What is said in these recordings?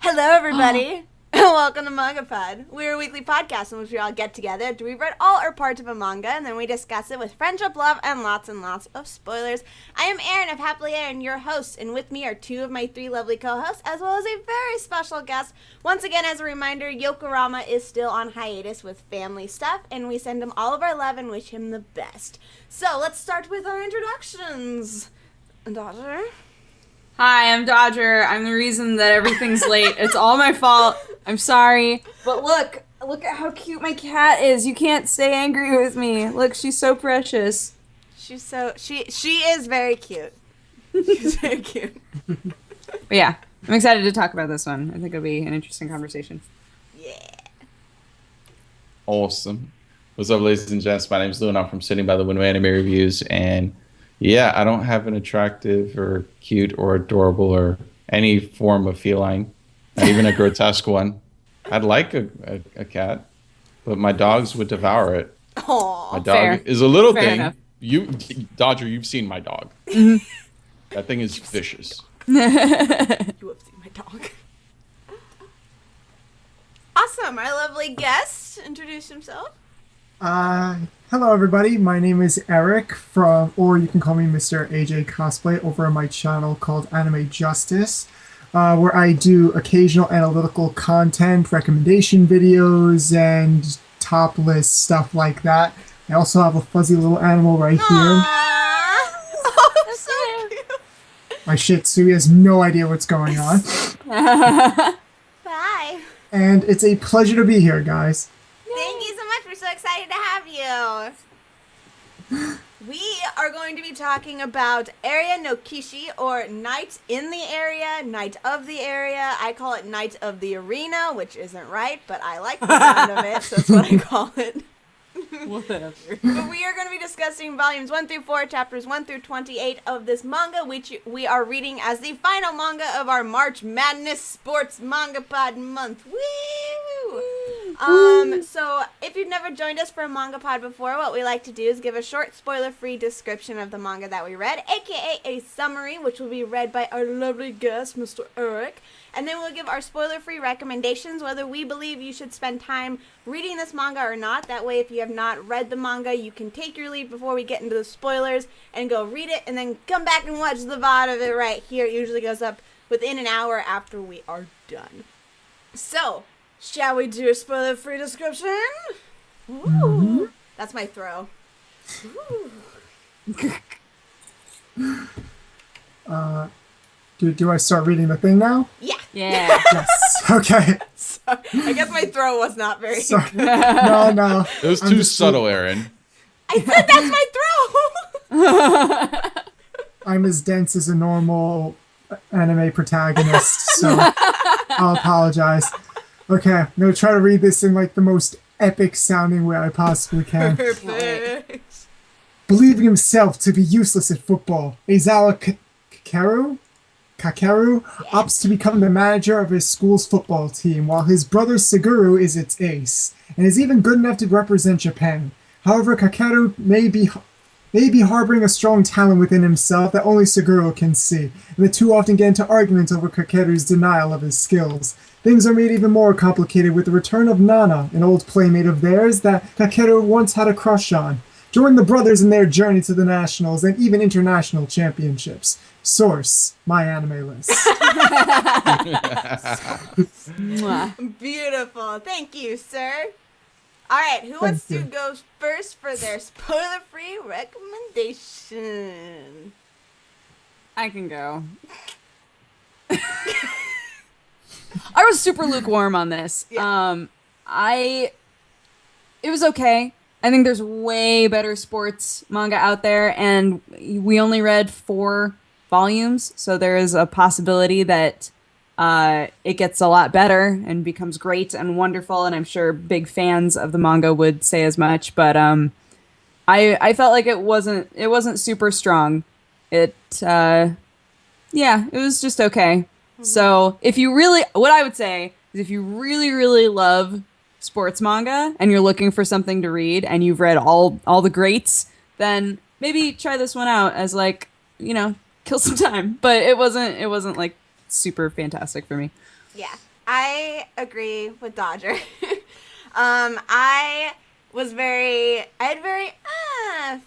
Hello, everybody. Welcome to MangaPod. We're a weekly podcast in which we all get together to read all or parts of a manga, and then we discuss it with friendship, love, and lots of spoilers. I am Erin of Happily Erin, your host, and with me are two of my three lovely co-hosts, as well as a very special guest. Once again, as a reminder, Yokurama is still on hiatus with family stuff, and we send him all of our love and wish him the best. So, let's start with our introductions. Dodger? Hi, I'm Dodger. I'm the reason that everything's late. It's all my fault. I'm sorry. But look at how cute my cat is. You can't stay angry with me. Look, she's so precious. She is very cute. She's very cute. But yeah, I'm excited to talk about this one. I think it'll be an interesting conversation. Yeah. Awesome. What's up, ladies and gents? My name's Lou, and I'm from Sitting by the Window Anime Reviews. And yeah, I don't have an attractive or cute or adorable or any form of feline, not even a grotesque one. I'd like a cat, but my dogs would devour it. Aww. My dog Fair. is a little Fair thing. enough. Dodger, you've seen my dog. That thing is vicious. You have seen my dog. Awesome. Our lovely guest introduced himself. Hello everybody, my name is Eric or you can call me MrAjcosplay over on my channel called Anime Justice, where I do occasional analytical content, recommendation videos, and top list stuff like that. I also have a fuzzy little animal right here. Oh, so cute. My Shih Tzu has no idea what's going on. Bye. And it's a pleasure to be here, guys. Thank you so much. We're so excited to have you. We are going to be talking about Area no Kishi, or Night in the Area, Night of the Area. I call it Night of the Arena, which isn't right, but I like the sound of it, so that's what I call it. Whatever. But we are going to be discussing volumes 1 through 4, chapters 1 through 28 of this manga, which we are reading as the final manga of our March Madness Sports MangaPod month. Woo! So if you've never joined us for a MangaPod before, what we like to do is give a short spoiler-free description of the manga that we read, aka a summary, which will be read by our lovely guest, Mr. Eric. And then we'll give our spoiler-free recommendations, whether we believe you should spend time reading this manga or not. That way, if you have not read the manga, you can take your leave before we get into the spoilers and go read it, and then come back and watch the VOD of it right here. It usually goes up within an hour after we are done. So, shall we do a spoiler-free description? Ooh. That's my throw. Ooh. Do I start reading the thing now? Yeah. Yeah. Yes. Okay. Sorry. I guess my throw was not very Sorry. good. No. It was too subtle, Aaron. I said that's my throw! I'm as dense as a normal anime protagonist, so I'll apologize. Okay, I'm gonna try to read this in like the most epic sounding way I possibly can. Perfect. Believing himself to be useless at football, Aizawa Kakeru opts to become the manager of his school's football team, while his brother Suguru is its ace, and is even good enough to represent Japan. However, Kakeru may be harboring a strong talent within himself that only Suguru can see, and the two often get into arguments over Kakeru's denial of his skills. Things are made even more complicated with the return of Nana, an old playmate of theirs that Kakeru once had a crush on. Join the brothers in their journey to the nationals and even international championships. Source, my anime list. Beautiful. Thank you, sir. All right, who wants to go first for their spoiler-free recommendation? I can go. I was super lukewarm on this. Yeah. It was okay. I think there's way better sports manga out there, and we only read 4 volumes, so there is a possibility that it gets a lot better and becomes great and wonderful, and I'm sure big fans of the manga would say as much, but I felt like it wasn't super strong. It was just okay. Mm-hmm. So what I would say is if you really, really love sports manga and you're looking for something to read and you've read all the greats, then maybe try this one out as like, kill some time. But it wasn't like super fantastic for me. Yeah. I agree with Dodger. I had very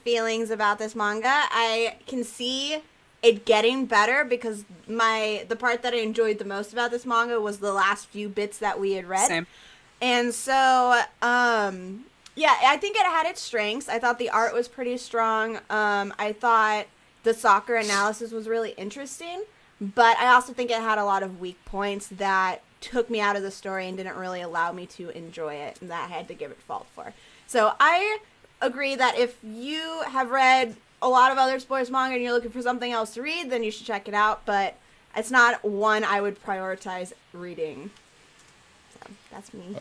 feelings about this manga. I can see it getting better because the part that I enjoyed the most about this manga was the last few bits that we had read. Same. And so, yeah, I think it had its strengths. I thought the art was pretty strong. I thought the soccer analysis was really interesting, but I also think it had a lot of weak points that took me out of the story and didn't really allow me to enjoy it, and that I had to give it fault for. So I agree that if you have read a lot of other sports manga and you're looking for something else to read, then you should check it out, but it's not one I would prioritize reading. So that's me.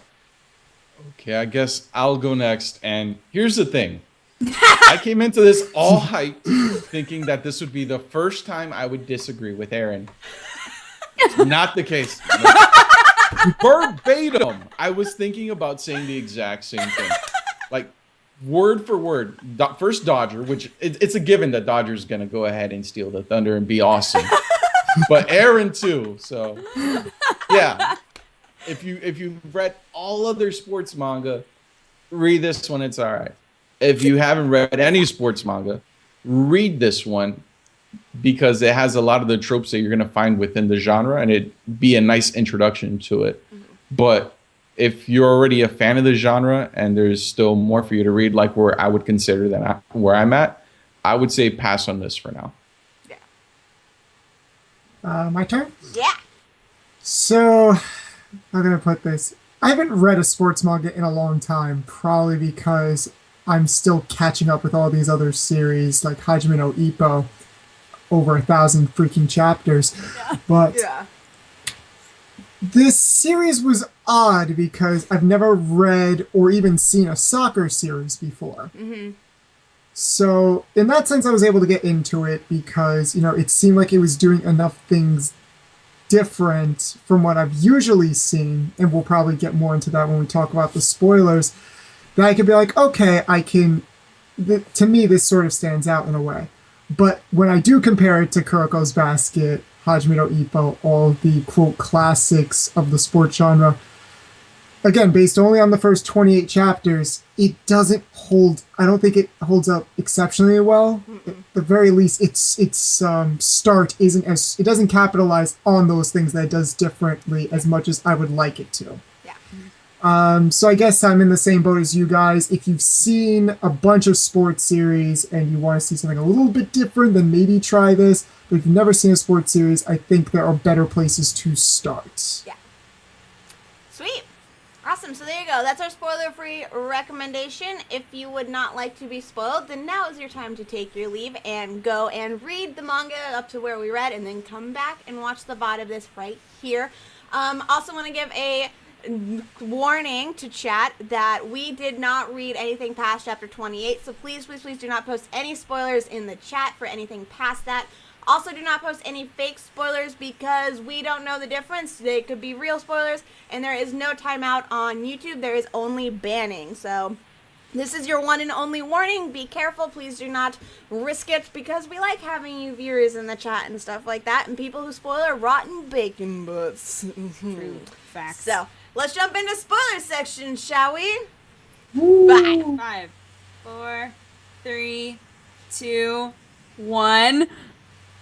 Okay, I guess I'll go next. And here's the thing. I came into this all hyped, thinking that this would be the first time I would disagree with Aaron. It's not the case. Verbatim, I was thinking about saying the exact same thing. Like, word for word. First Dodger, which it's a given that Dodger's going to go ahead and steal the thunder and be awesome. But Aaron, too. So, yeah. If you've read all other sports manga, read this one. It's all right. If you haven't read any sports manga, read this one because it has a lot of the tropes that you're going to find within the genre, and it'd be a nice introduction to it. Mm-hmm. But if you're already a fan of the genre and there's still more for you to read, like where I would consider that where I'm at, I would say pass on this for now. Yeah. My turn? Yeah. So, I'm going to put this. I haven't read a sports manga in a long time, probably because I'm still catching up with all these other series, like Hajime no Ippo, over 1,000 freaking chapters. Yeah. But yeah. This series was odd because I've never read or even seen a soccer series before. Mm-hmm. So, in that sense, I was able to get into it because, it seemed like it was doing enough things different from what I've usually seen, and we'll probably get more into that when we talk about the spoilers, that I could be like, okay, to me, this sort of stands out in a way. But when I do compare it to Kuroko's Basket, Hajime no Ippo, all the, quote, classics of the sports genre, again, based only on the first 28 chapters, it doesn't hold, I don't think it holds up exceptionally well. At the very least, its start isn't as, it doesn't capitalize on those things that it does differently as much as I would like it to. So I guess I'm in the same boat as you guys. If you've seen a bunch of sports series and you want to see something a little bit different, then maybe try this. But if you've never seen a sports series, I think there are better places to start. Yeah. Sweet. Awesome. So there you go. That's our spoiler-free recommendation. If you would not like to be spoiled, then now is your time to take your leave and go and read the manga up to where we read, and then come back and watch the VOD of this right here. Also want to give a warning to chat that we did not read anything past chapter 28, so please do not post any spoilers in the chat for anything past that. Also, do not post any fake spoilers because we don't know the difference. They could be real spoilers, and there is no timeout on YouTube. There is only banning. So this is your one and only warning. Be careful. Please do not risk it because we like having you viewers in the chat and stuff like that, and people who spoil are rotten bacon butts. True. Facts. So let's jump into spoiler section, shall we? Woo. Bye. 5, 4, 3, 2, 1.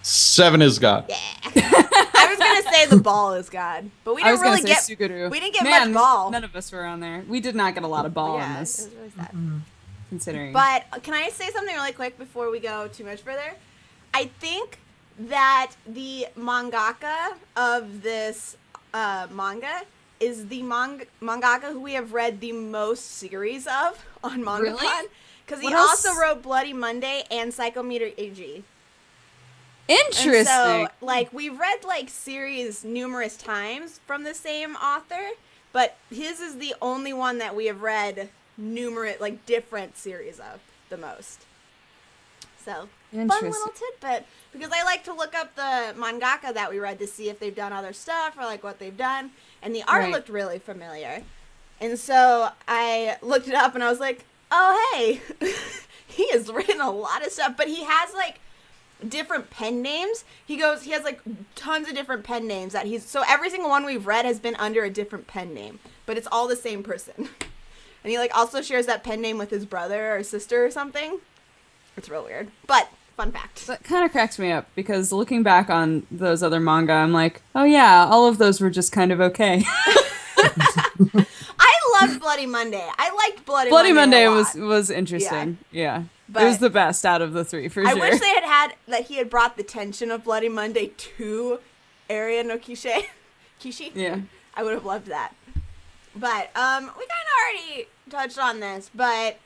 7 is God. Yeah. I was gonna say the ball is God, but we didn't really get Suguru. we didn't get Man, much ball. None of us were on there. We did not get a lot of ball Yeah, on it this, was really sad. considering. But can I say something really quick before we go too much further? I think that the mangaka of this manga is the mangaka who we have read the most series of on MangaPod. Really? Because he What else? also wrote Bloody Monday and Psychometer AG. Interesting. And so, we've read, series numerous times from the same author, but his is the only one that we have read numerous, different series of the most. So, fun little tidbit, because I like to look up the mangaka that we read to see if they've done other stuff or, what they've done, and the art looked really familiar. And so, I looked it up, and I was like, oh, hey, he has written a lot of stuff, but he has, different pen names. He has like tons of different pen names so every single one we've read has been under a different pen name, but it's all the same person. And he like also shares that pen name with his brother or sister or something. It's real weird, but fun fact. That kind of cracks me up because looking back on those other manga, I'm like, oh yeah, all of those were just kind of okay. I loved Bloody Monday. I liked Bloody Monday a lot. was interesting. Yeah. But it was the best out of the three for sure. I wish they had that he had brought the tension of Bloody Monday to Area no Kishi. Kishi? Yeah. I would have loved that. But we kind of already touched on this, but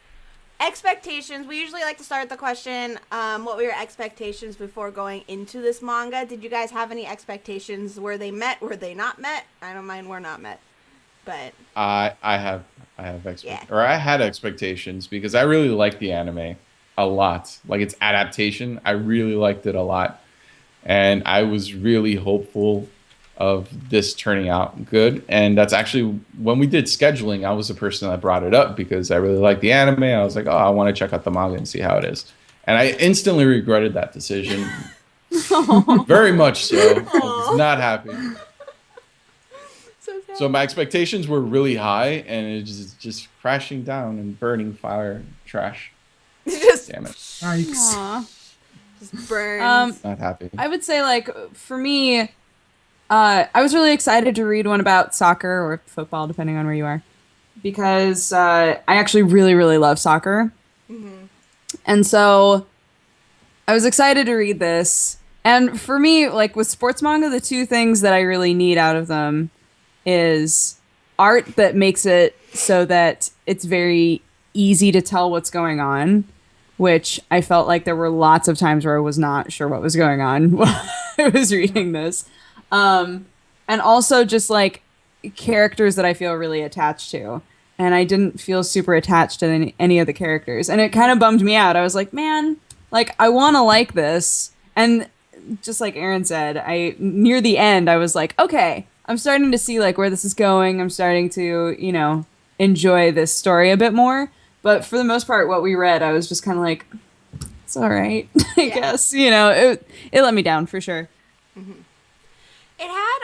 expectations. We usually like to start the question, what were your expectations before going into this manga? Did you guys have any expectations? Were they met? Were they not met? I don't mind were not met. But I had expectations because I really liked the anime a lot. Like its adaptation, I really liked it a lot. And I was really hopeful of this turning out good. And that's actually when we did scheduling, I was the person that brought it up because I really liked the anime. I was like, oh, I want to check out the manga and see how it is. And I instantly regretted that decision. Very much so. I was not happy. So my expectations were really high, and it's just crashing down and burning fire trash. Just damn it. Yikes. Aw. just burns. Not happy. I would say, like, for me, I was really excited to read one about soccer or football, depending on where you are, because I actually really, really love soccer. Mm-hmm. And so I was excited to read this. And for me, like, with sports manga, the two things that I really need out of them is art that makes it so that it's very easy to tell what's going on, which I felt like there were lots of times where I was not sure what was going on while I was reading this. And also just like characters that I feel really attached to. And I didn't feel super attached to any of the characters. And it kind of bummed me out. I was like, man, like I want to like this. And just like Aaron said, near the end, I was like, okay, I'm starting to see like where this is going. I'm starting to, enjoy this story a bit more. But for the most part, what we read, I was just kind of like, it's all right, I guess. It let me down for sure. Mm-hmm. It had,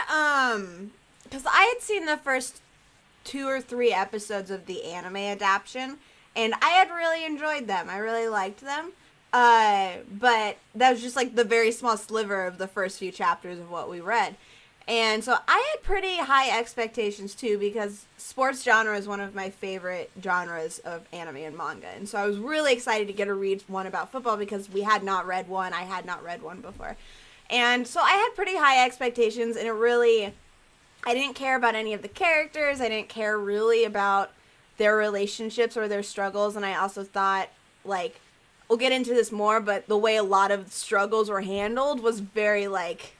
because I had seen the first 2 or 3 episodes of the anime adaptation, and I had really enjoyed them. I really liked them. But that was just like the very small sliver of the first few chapters of what we read. And so I had pretty high expectations too, because sports genre is one of my favorite genres of anime and manga. And so I was really excited to get to read one about football because we had not read one. I had not read one before. And so I had pretty high expectations, and I didn't care about any of the characters. I didn't care really about their relationships or their struggles. And I also thought, like, we'll get into this more, but the way a lot of struggles were handled was very, like,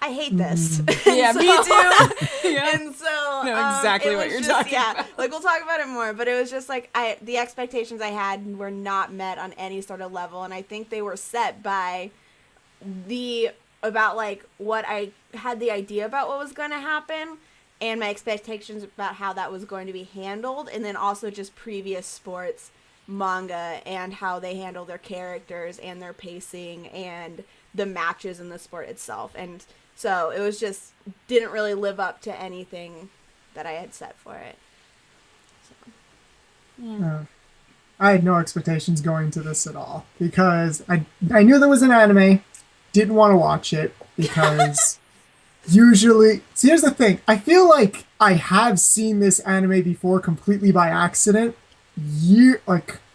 I hate this. Yeah, me too. Yeah. And so know exactly what you're talking about. Like, we'll talk about it more, but it was just like the expectations I had were not met on any sort of level, and I think they were set by about like what I had the idea about what was going to happen, and my expectations about how that was going to be handled, and then also just previous sports manga and how they handle their characters and their pacing and the matches in the sport itself. And so it was just didn't really live up to anything that I had set for it. So. I had no expectations going to this at all because I knew there was an anime, didn't want to watch it because usually... See, here's the thing. I feel like I have seen this anime before completely by accident.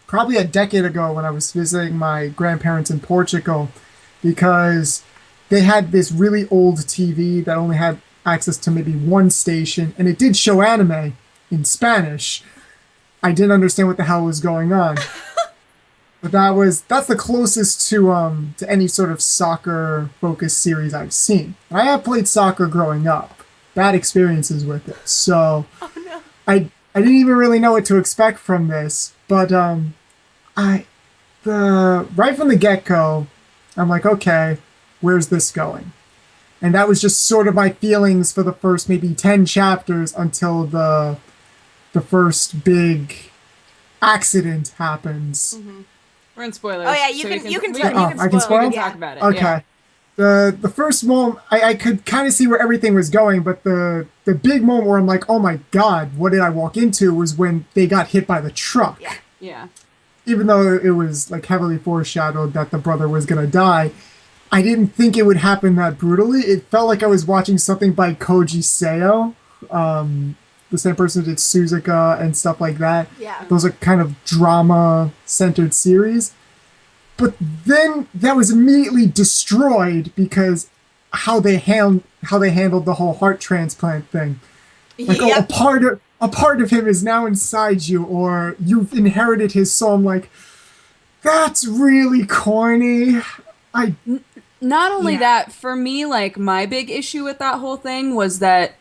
Probably a decade ago when I was visiting my grandparents in Portugal, because they had this really old TV that only had access to maybe one station, and it did show anime in Spanish. I didn't understand what the hell was going on. But that's the closest to any sort of soccer focused series I've seen. I have played soccer growing up. Bad experiences with it. So I didn't even really know what to expect from this. But right from the get-go, I'm like, okay, where's this going? And that was just sort of my feelings for the first maybe 10 chapters until the first big accident happens. Mm-hmm. We're in spoilers. Oh yeah, so you can I can spoil? We can Yeah. talk about it. Okay. Yeah. The first moment, I could kind of see where everything was going, but the big moment where I'm like, oh my god, what did I walk into, was when they got hit by the truck. Yeah. Yeah. Even though it was like heavily foreshadowed that the brother was gonna die, I didn't think it would happen that brutally. It felt like I was watching something by Koji Seo, the same person who did Suzuka and stuff like that. Yeah. Those are kind of drama-centered series. But then that was immediately destroyed because how they handled the whole heart transplant thing. Like, oh, Yep. a part of him is now inside you, or you've inherited his soul. I'm like, that's really corny. Not only that, for me, like, my big issue with that whole thing was that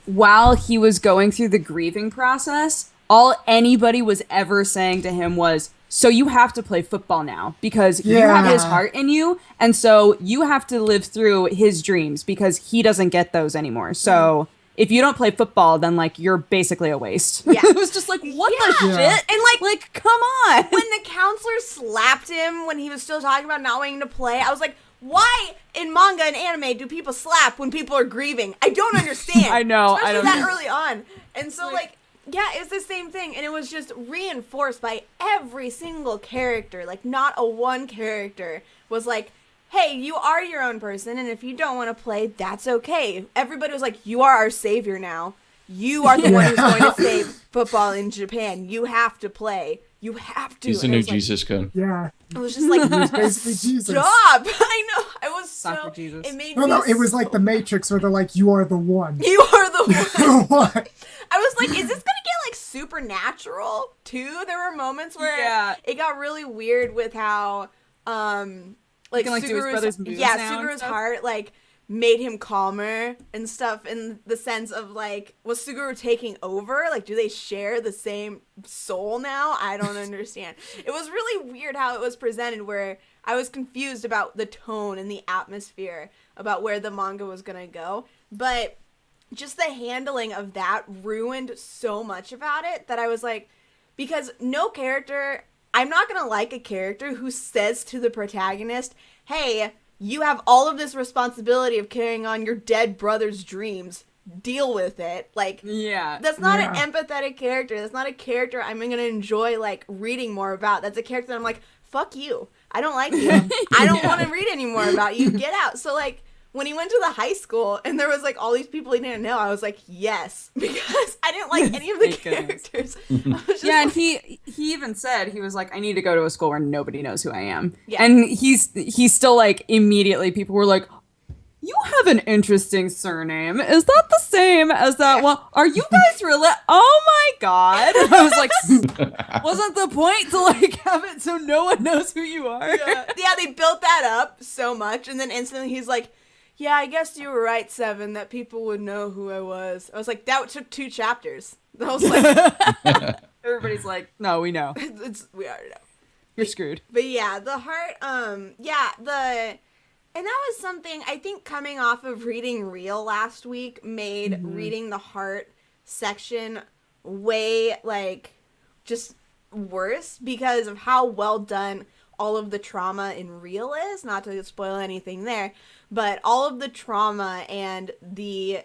while he was going through the grieving process, all anybody was ever saying to him was, so you have to play football now because you have his heart in you, and so you have to live through his dreams because he doesn't get those anymore. So if you don't play football, then, like, you're basically a waste. Yeah. It was just like, what the Yeah. shit? And, like, come on. when the counselor slapped him when he was still talking about not wanting to play, I was like, why in manga and anime do people slap when people are grieving? I don't understand. I know, Especially I don't that know. early on. And so, like, yeah, it's the same thing. And it was just reinforced by every single character. Like, not a one character was like, hey, you are your own person, and if you don't want to play, that's okay. Everybody was like, you are our savior now. You are the one who's going to save football in Japan. You have to play. You have to. He's the And new it was like- Jesus gun. Yeah. It was just like, Basically Jesus. stop. I know. I was Stop so. for Jesus. It made No, me. it was like the Matrix where they're like, you are the one. You are the one. What? I was like, is this gonna get like supernatural too? There were moments where Yeah. it got really weird with how like can, like, do his brother's moves now and Suguru's stuff? heart like made him calmer and stuff, in the sense of like, was Suguru taking over? Like, do they share the same soul now? I don't understand. It was really weird how it was presented, where I was confused about the tone and the atmosphere about where the manga was gonna go, but just the handling of that ruined so much about it that I was like, because no character, I'm not gonna like a character who says to the protagonist, hey, you have all of this responsibility of carrying on your dead brother's dreams, deal with it. Like, Yeah. that's not an Yeah. empathetic character. That's not a character I'm gonna enjoy like reading more about. That's a character that I'm like, fuck you, I don't like you. I don't want to read any more about you, get out. So like, when he went to the high school and there was like all these people he didn't know, I was like, yes, because I didn't like any of the Thank goodness. characters. I was just Yeah, and like, he even said, he was like, I need to go to a school where nobody knows who I am. Yeah. And he's still like, immediately people were like, you have an interesting surname. Is that the same as that one? Are you guys really? Oh my god! I was like, wasn't the point to like have it so no one knows who you are? yeah, they built that up so much, and then instantly he's like, yeah, I guess you were right, Seven, that people would know who I was. I was like, that took 2 chapters. I was like, Everybody's like, no, we know. we already know. You're screwed. But yeah, the heart, and that was something, I think, coming off of reading Real last week made reading the heart section way, like, just worse because of how well done all of the trauma in Real is. Not to spoil anything there, but all of the trauma and the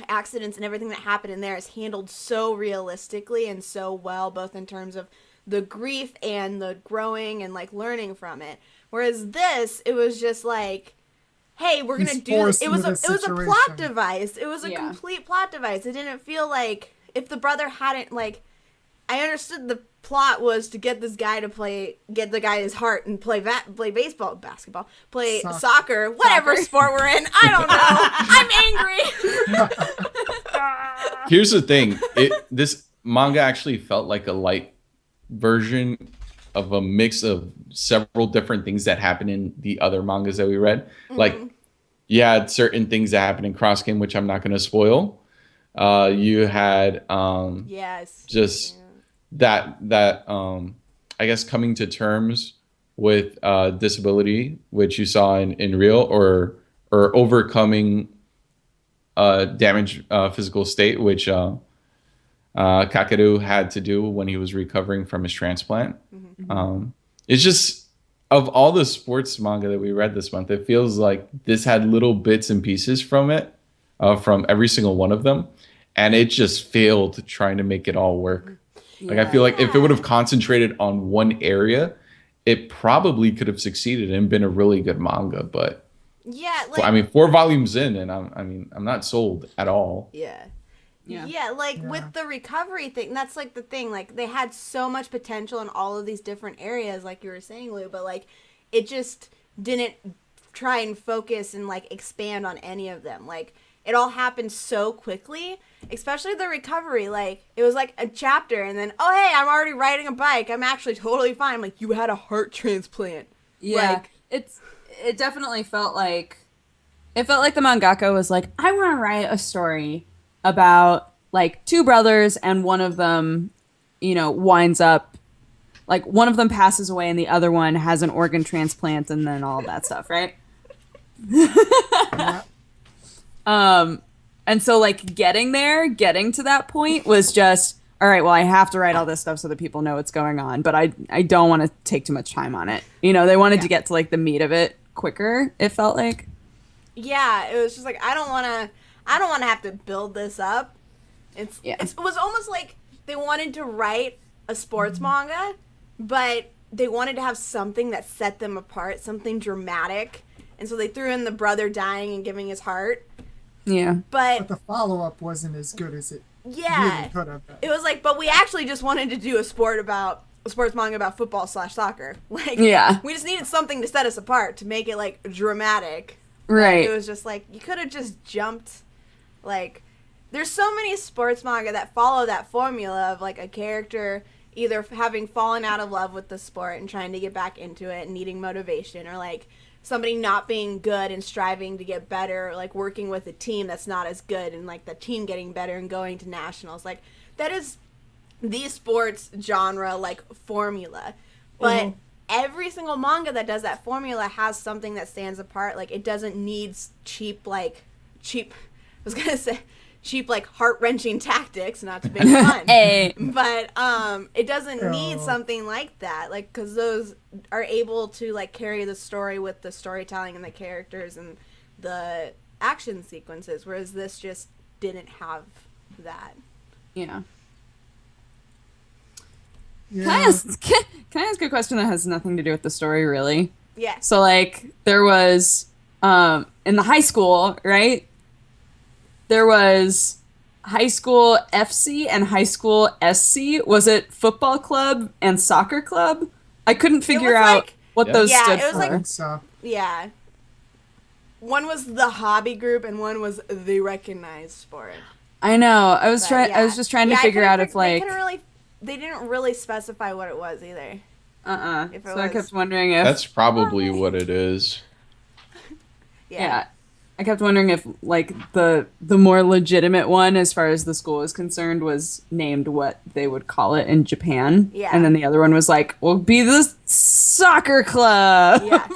accidents and everything that happened in there is handled so realistically and so well, both in terms of the grief and the growing and like learning from it. Whereas this, it was just like, hey, we're gonna He's do this. forced It was into a this plot situation. device. It was a complete plot device. It didn't feel like, if the brother hadn't, like, I understood the plot was to get this guy to get the guy his heart and play baseball, basketball, play soccer, whatever sport we're in. I don't know. I'm angry. Here's the thing. This manga actually felt like a light version of a mix of several different things that happen in the other mangas that we read. Like, you had certain things that happen in Cross Game, which I'm not going to spoil. You had Yes. just that I guess coming to terms with disability, which you saw in Real, or overcoming damaged physical state, which Kakeru had to do when he was recovering from his transplant. It's just of all the sports manga that we read this month, it feels like this had little bits and pieces from it, from every single one of them, and it just failed trying to make it all work. Like I Yeah. feel like if it would Yeah. have concentrated on one area, it probably could have succeeded and been a really good manga. But Yeah, I like mean, 4 volumes in, and I'm not sold at all. yeah. Yeah. Yeah, like Yeah. with the recovery thing, that's like the thing. Like they had so much potential in all of these different areas, like you were saying, Lou, but like it just didn't try and focus and like expand on any of them. Like it all happened so quickly, especially the recovery. Like it was like a chapter, and then oh hey, I'm already riding a bike. I'm actually totally fine. I'm like, you had a heart transplant. Yeah, Like, it definitely felt like the mangaka was like, I want to write a story about like two brothers and one of them, winds up like one of them passes away and the other one has an organ transplant and then all of that stuff, right? Yeah. And so like getting to that point was just all right, well, I have to write all this stuff so that people know what's going on, but I don't want to take too much time on it. They wanted to get to like the meat of it quicker, it felt like. yeah, it was just like I don't want to have to build this up. It was almost like they wanted to write a sports manga, but they wanted to have something that set them apart, something dramatic, and so they threw in the brother dying and giving his heart. Yeah. But the follow-up wasn't as good as it Yeah, really could have been. it was like, but we actually just wanted to do a sports manga about football/soccer. Like, Yeah. we just needed something to set us apart to make it like dramatic. Right. It was just like you could have just jumped. Like, there's so many sports manga that follow that formula of like a character either having fallen out of love with the sport and trying to get back into it and needing motivation, or like somebody not being good and striving to get better, or like working with a team that's not as good and like the team getting better and going to nationals. Like that is the sports genre like formula. But every single manga that does that formula has something that stands apart. Like it doesn't need cheap heart-wrenching tactics, not to make fun. Hey. But it doesn't need something like that, like, because those are able to like carry the story with the storytelling and the characters and the action sequences, whereas this just didn't have that. Yeah. Yeah. Can I ask a question that has nothing to do with the story, really? Yeah. So, like, there was, in the high school, right? There was high school FC and high school SC. Was it football club and soccer club? I couldn't figure was out like- what Yeah. those Yeah, stood it was for. like- So, Yeah. One was the hobby group and one was the recognized sport. I know. I was But, trying. I yeah. was just trying to Yeah, I figure couldn't out if like. they didn't really specify what it was either. If it So I was- kept wondering if. That's probably what it is. Yeah. I kept wondering if like the more legitimate one as far as the school is concerned was named what they would call it in Japan. Yeah. And then the other one was like, we'll be the soccer club. Yeah.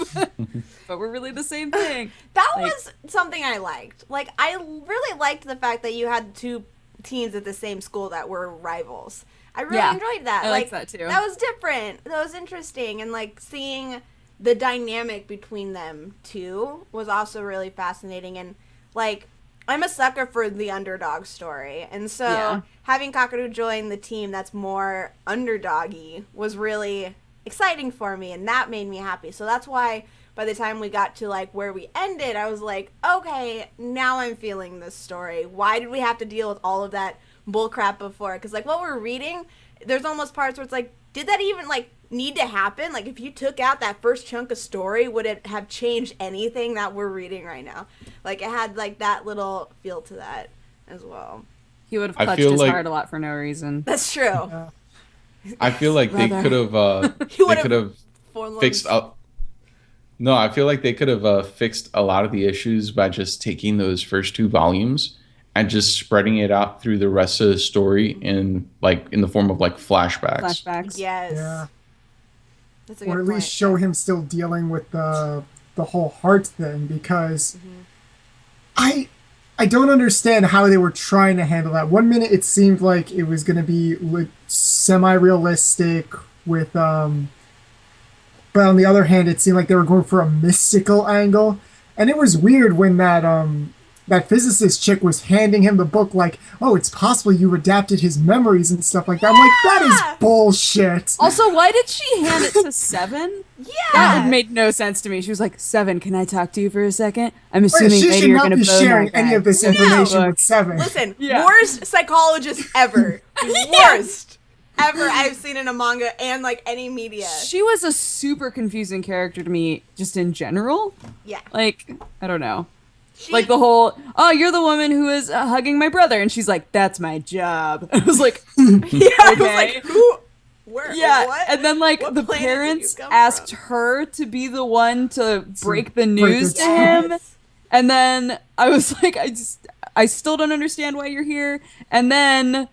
But we're really the same thing. That Like- was something I liked. Like, I really liked the fact that you had two teams at the same school that were rivals. I really Yeah, enjoyed that. I like liked that too. That was different. That was interesting, and like seeing the dynamic between them two was also really fascinating. And like, I'm a sucker for the underdog story, and so Yeah. having Kakaru join the team that's more underdoggy was really exciting for me, and that made me happy. So that's why by the time we got to like where we ended, I was like, okay, now I'm feeling this story. Why did we have to deal with all of that bullcrap before? Because like what we're reading, there's almost parts where it's like, did that even like need to happen? Like if you took out that first chunk of story, would it have changed anything that we're reading right now? Like it had like that little feel to that as well. He would have I clutched feel his like- heart a lot for no reason. That's true. I feel like they Brother. could have. He They would've could have Forlorn- fixed up. No, I feel like they could have fixed a lot of the issues by just taking those first 2 volumes and just spreading it out through the rest of the story in the form of like flashbacks. Flashbacks. Yes. yeah. That's a good Or at point. least show him still dealing with the whole heart thing, because I don't understand how they were trying to handle that. One minute it seemed like it was going to be semi-realistic with but on the other hand, it seemed like they were going for a mystical angle. And it was weird when that physicist chick was handing him the book like, oh, it's possible you adapted his memories and stuff like that. I'm like, that is bullshit. Also, why did she hand it to Seven? Yeah. That made no sense to me. She was like, Seven, can I talk to you for a second? I'm Wait, assuming she later should you're not going to be sharing any of this information with Seven. Listen, Yeah. worst psychologist ever. Worst ever I've seen in a manga and like any media. She was a super confusing character to me just in general. Yeah. Like, I don't know. Like the whole, oh, you're the woman who is hugging my brother. And she's like, that's my job. I was like, yeah, I was okay. like, who? Where? Yeah. What? And then like What the planet did you parents come asked from? her to be the one to break the news to Yes. him. And then I was like, I still don't understand why you're here. And then,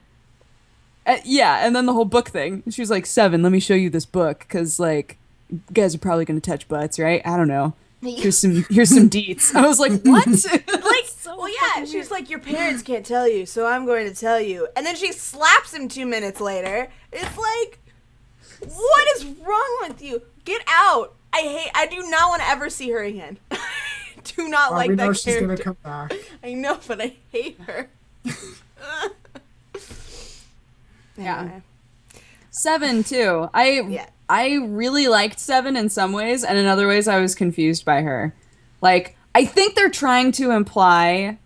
and then the whole book thing. She was like, Seven, let me show you this book. Cause like, you guys are probably going to touch butts, right? I don't know. Here's some deets. I was like, what? Like, well, yeah, she's like, your parents can't tell you, so I'm going to tell you. And then she slaps him 2 minutes later. It's like, what is wrong with you? Get out. I do not want to ever see her again. I do not like we that know character. she's gonna come back. I know, but I hate her. Yeah. Anyway. Seven too. I really liked Seven in some ways, and in other ways I was confused by her. Like, I think they're trying to imply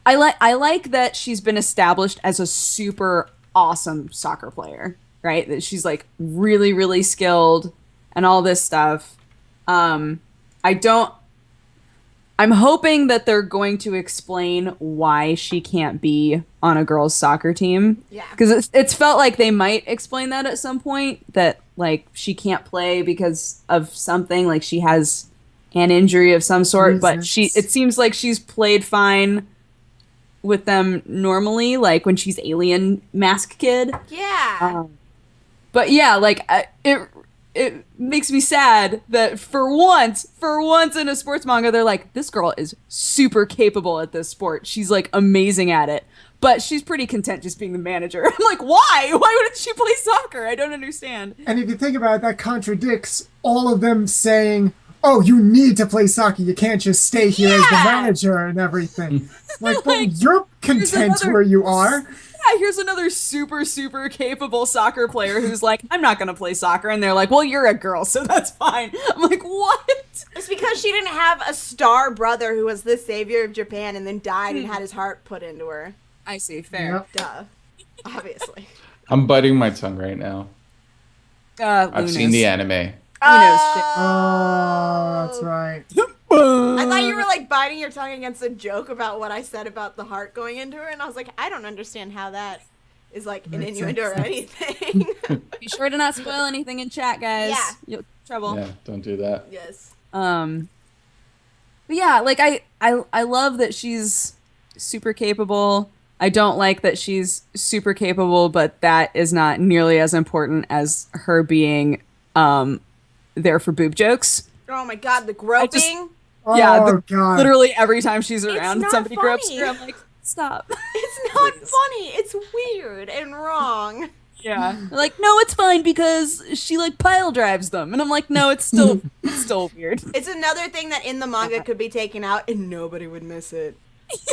I like that she's been established as a super awesome soccer player, right? That she's like really, really skilled and all this stuff. I'm hoping that they're going to explain why she can't be on a girls' soccer team. Yeah. Because it's felt like they might explain that at some point, that like she can't play because of something, like she has an injury of some sort, but it seems like she's played fine with them normally, like when she's Alien Mask Kid. Yeah. But yeah, like it makes me sad that for once in a sports manga, they're like, this girl is super capable at this sport. She's like amazing at it. But she's pretty content just being the manager. I'm like, why? Why wouldn't she play soccer? I don't understand. And if you think about it, that contradicts all of them saying, oh, you need to play soccer. You can't just stay here as the manager and everything. Like, well, you're content where you are. Yeah, here's another super, super capable soccer player who's like, I'm not going to play soccer. And they're like, well, you're a girl, so that's fine. I'm like, what? It's because she didn't have a star brother who was the savior of Japan and then died and had his heart put into her. I see, fair. Yep. Duh. Obviously. I'm biting my tongue right now. I've seen the anime. Who knows? Oh, that's right. I thought you were like biting your tongue against a joke about what I said about the heart going into her, and I was like, I don't understand how that is like an Makes innuendo or sense. anything. Be sure to not spoil anything in chat, guys. Yeah. You'll get in trouble. Yeah, don't do that. Yes. But yeah, like I love that she's super capable. I don't like that she's super capable, but that is not nearly as important as her being there for boob jokes. Oh my god, the groping. Oh, God. Literally every time she's around, not somebody gropes funny. her. I'm like, stop. It's not funny. It's weird and wrong. Yeah. They're like, no, it's fine because she like pile drives them, and I'm like, no, it's still weird. It's another thing that in the manga could be taken out and nobody would miss it.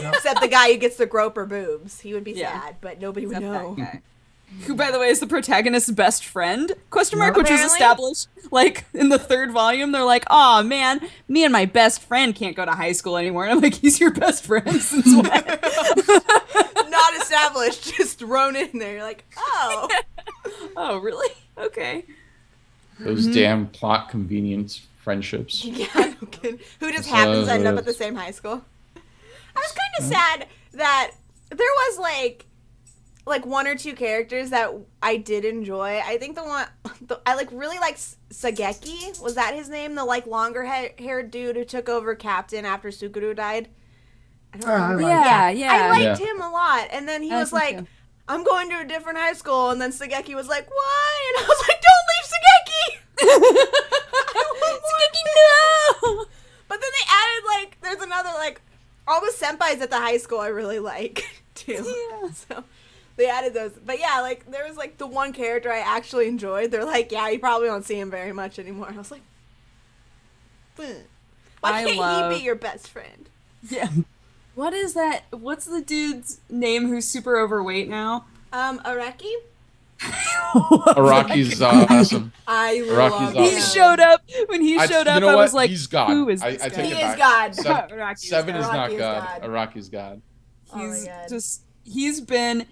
Yep. Except the guy who gets the grope or boobs. He would be Yeah. sad, but nobody would Except know. that guy. Who, by the way, is the protagonist's best friend? Question mark, Yep. which was Apparently. established like in the third volume. They're like, "Oh man, me and my best friend can't go to high school anymore." And I'm like, "He's your best friend since when?" Not established, just thrown in there. You're like, oh. Oh, really? Okay. Those damn plot convenience friendships. Yeah, no kidding. Who just happens to end up at the same high school. I was kind of sad that there was like one or two characters that I did enjoy. I think I like really like Sageki. Was that his name? The like longer haired dude who took over captain after Sukuru died. I don't I remember. like Yeah. I liked Yeah. him a lot. And then he I was like him like, too. I'm going to a different high school. And then Sageki was like, why? And I was like, don't leave Sageki! No. But then they added like, there's another like, all the senpais at the high school I really like too. Yeah. So They added those. But yeah, like, there was, like, the one character I actually enjoyed. They're like, yeah, you probably don't see him very much anymore. And I was like, why can't he be your best friend? Yeah. What is that? What's the dude's name who's super overweight now? Araki? Araki's awesome. I Araki's love awesome. He showed up. When he showed up, I was like, he's God. who is I this take guy? it He back. is God. Seven is not Araki is God. God. Araki's God. Oh my He's God. just, he's been,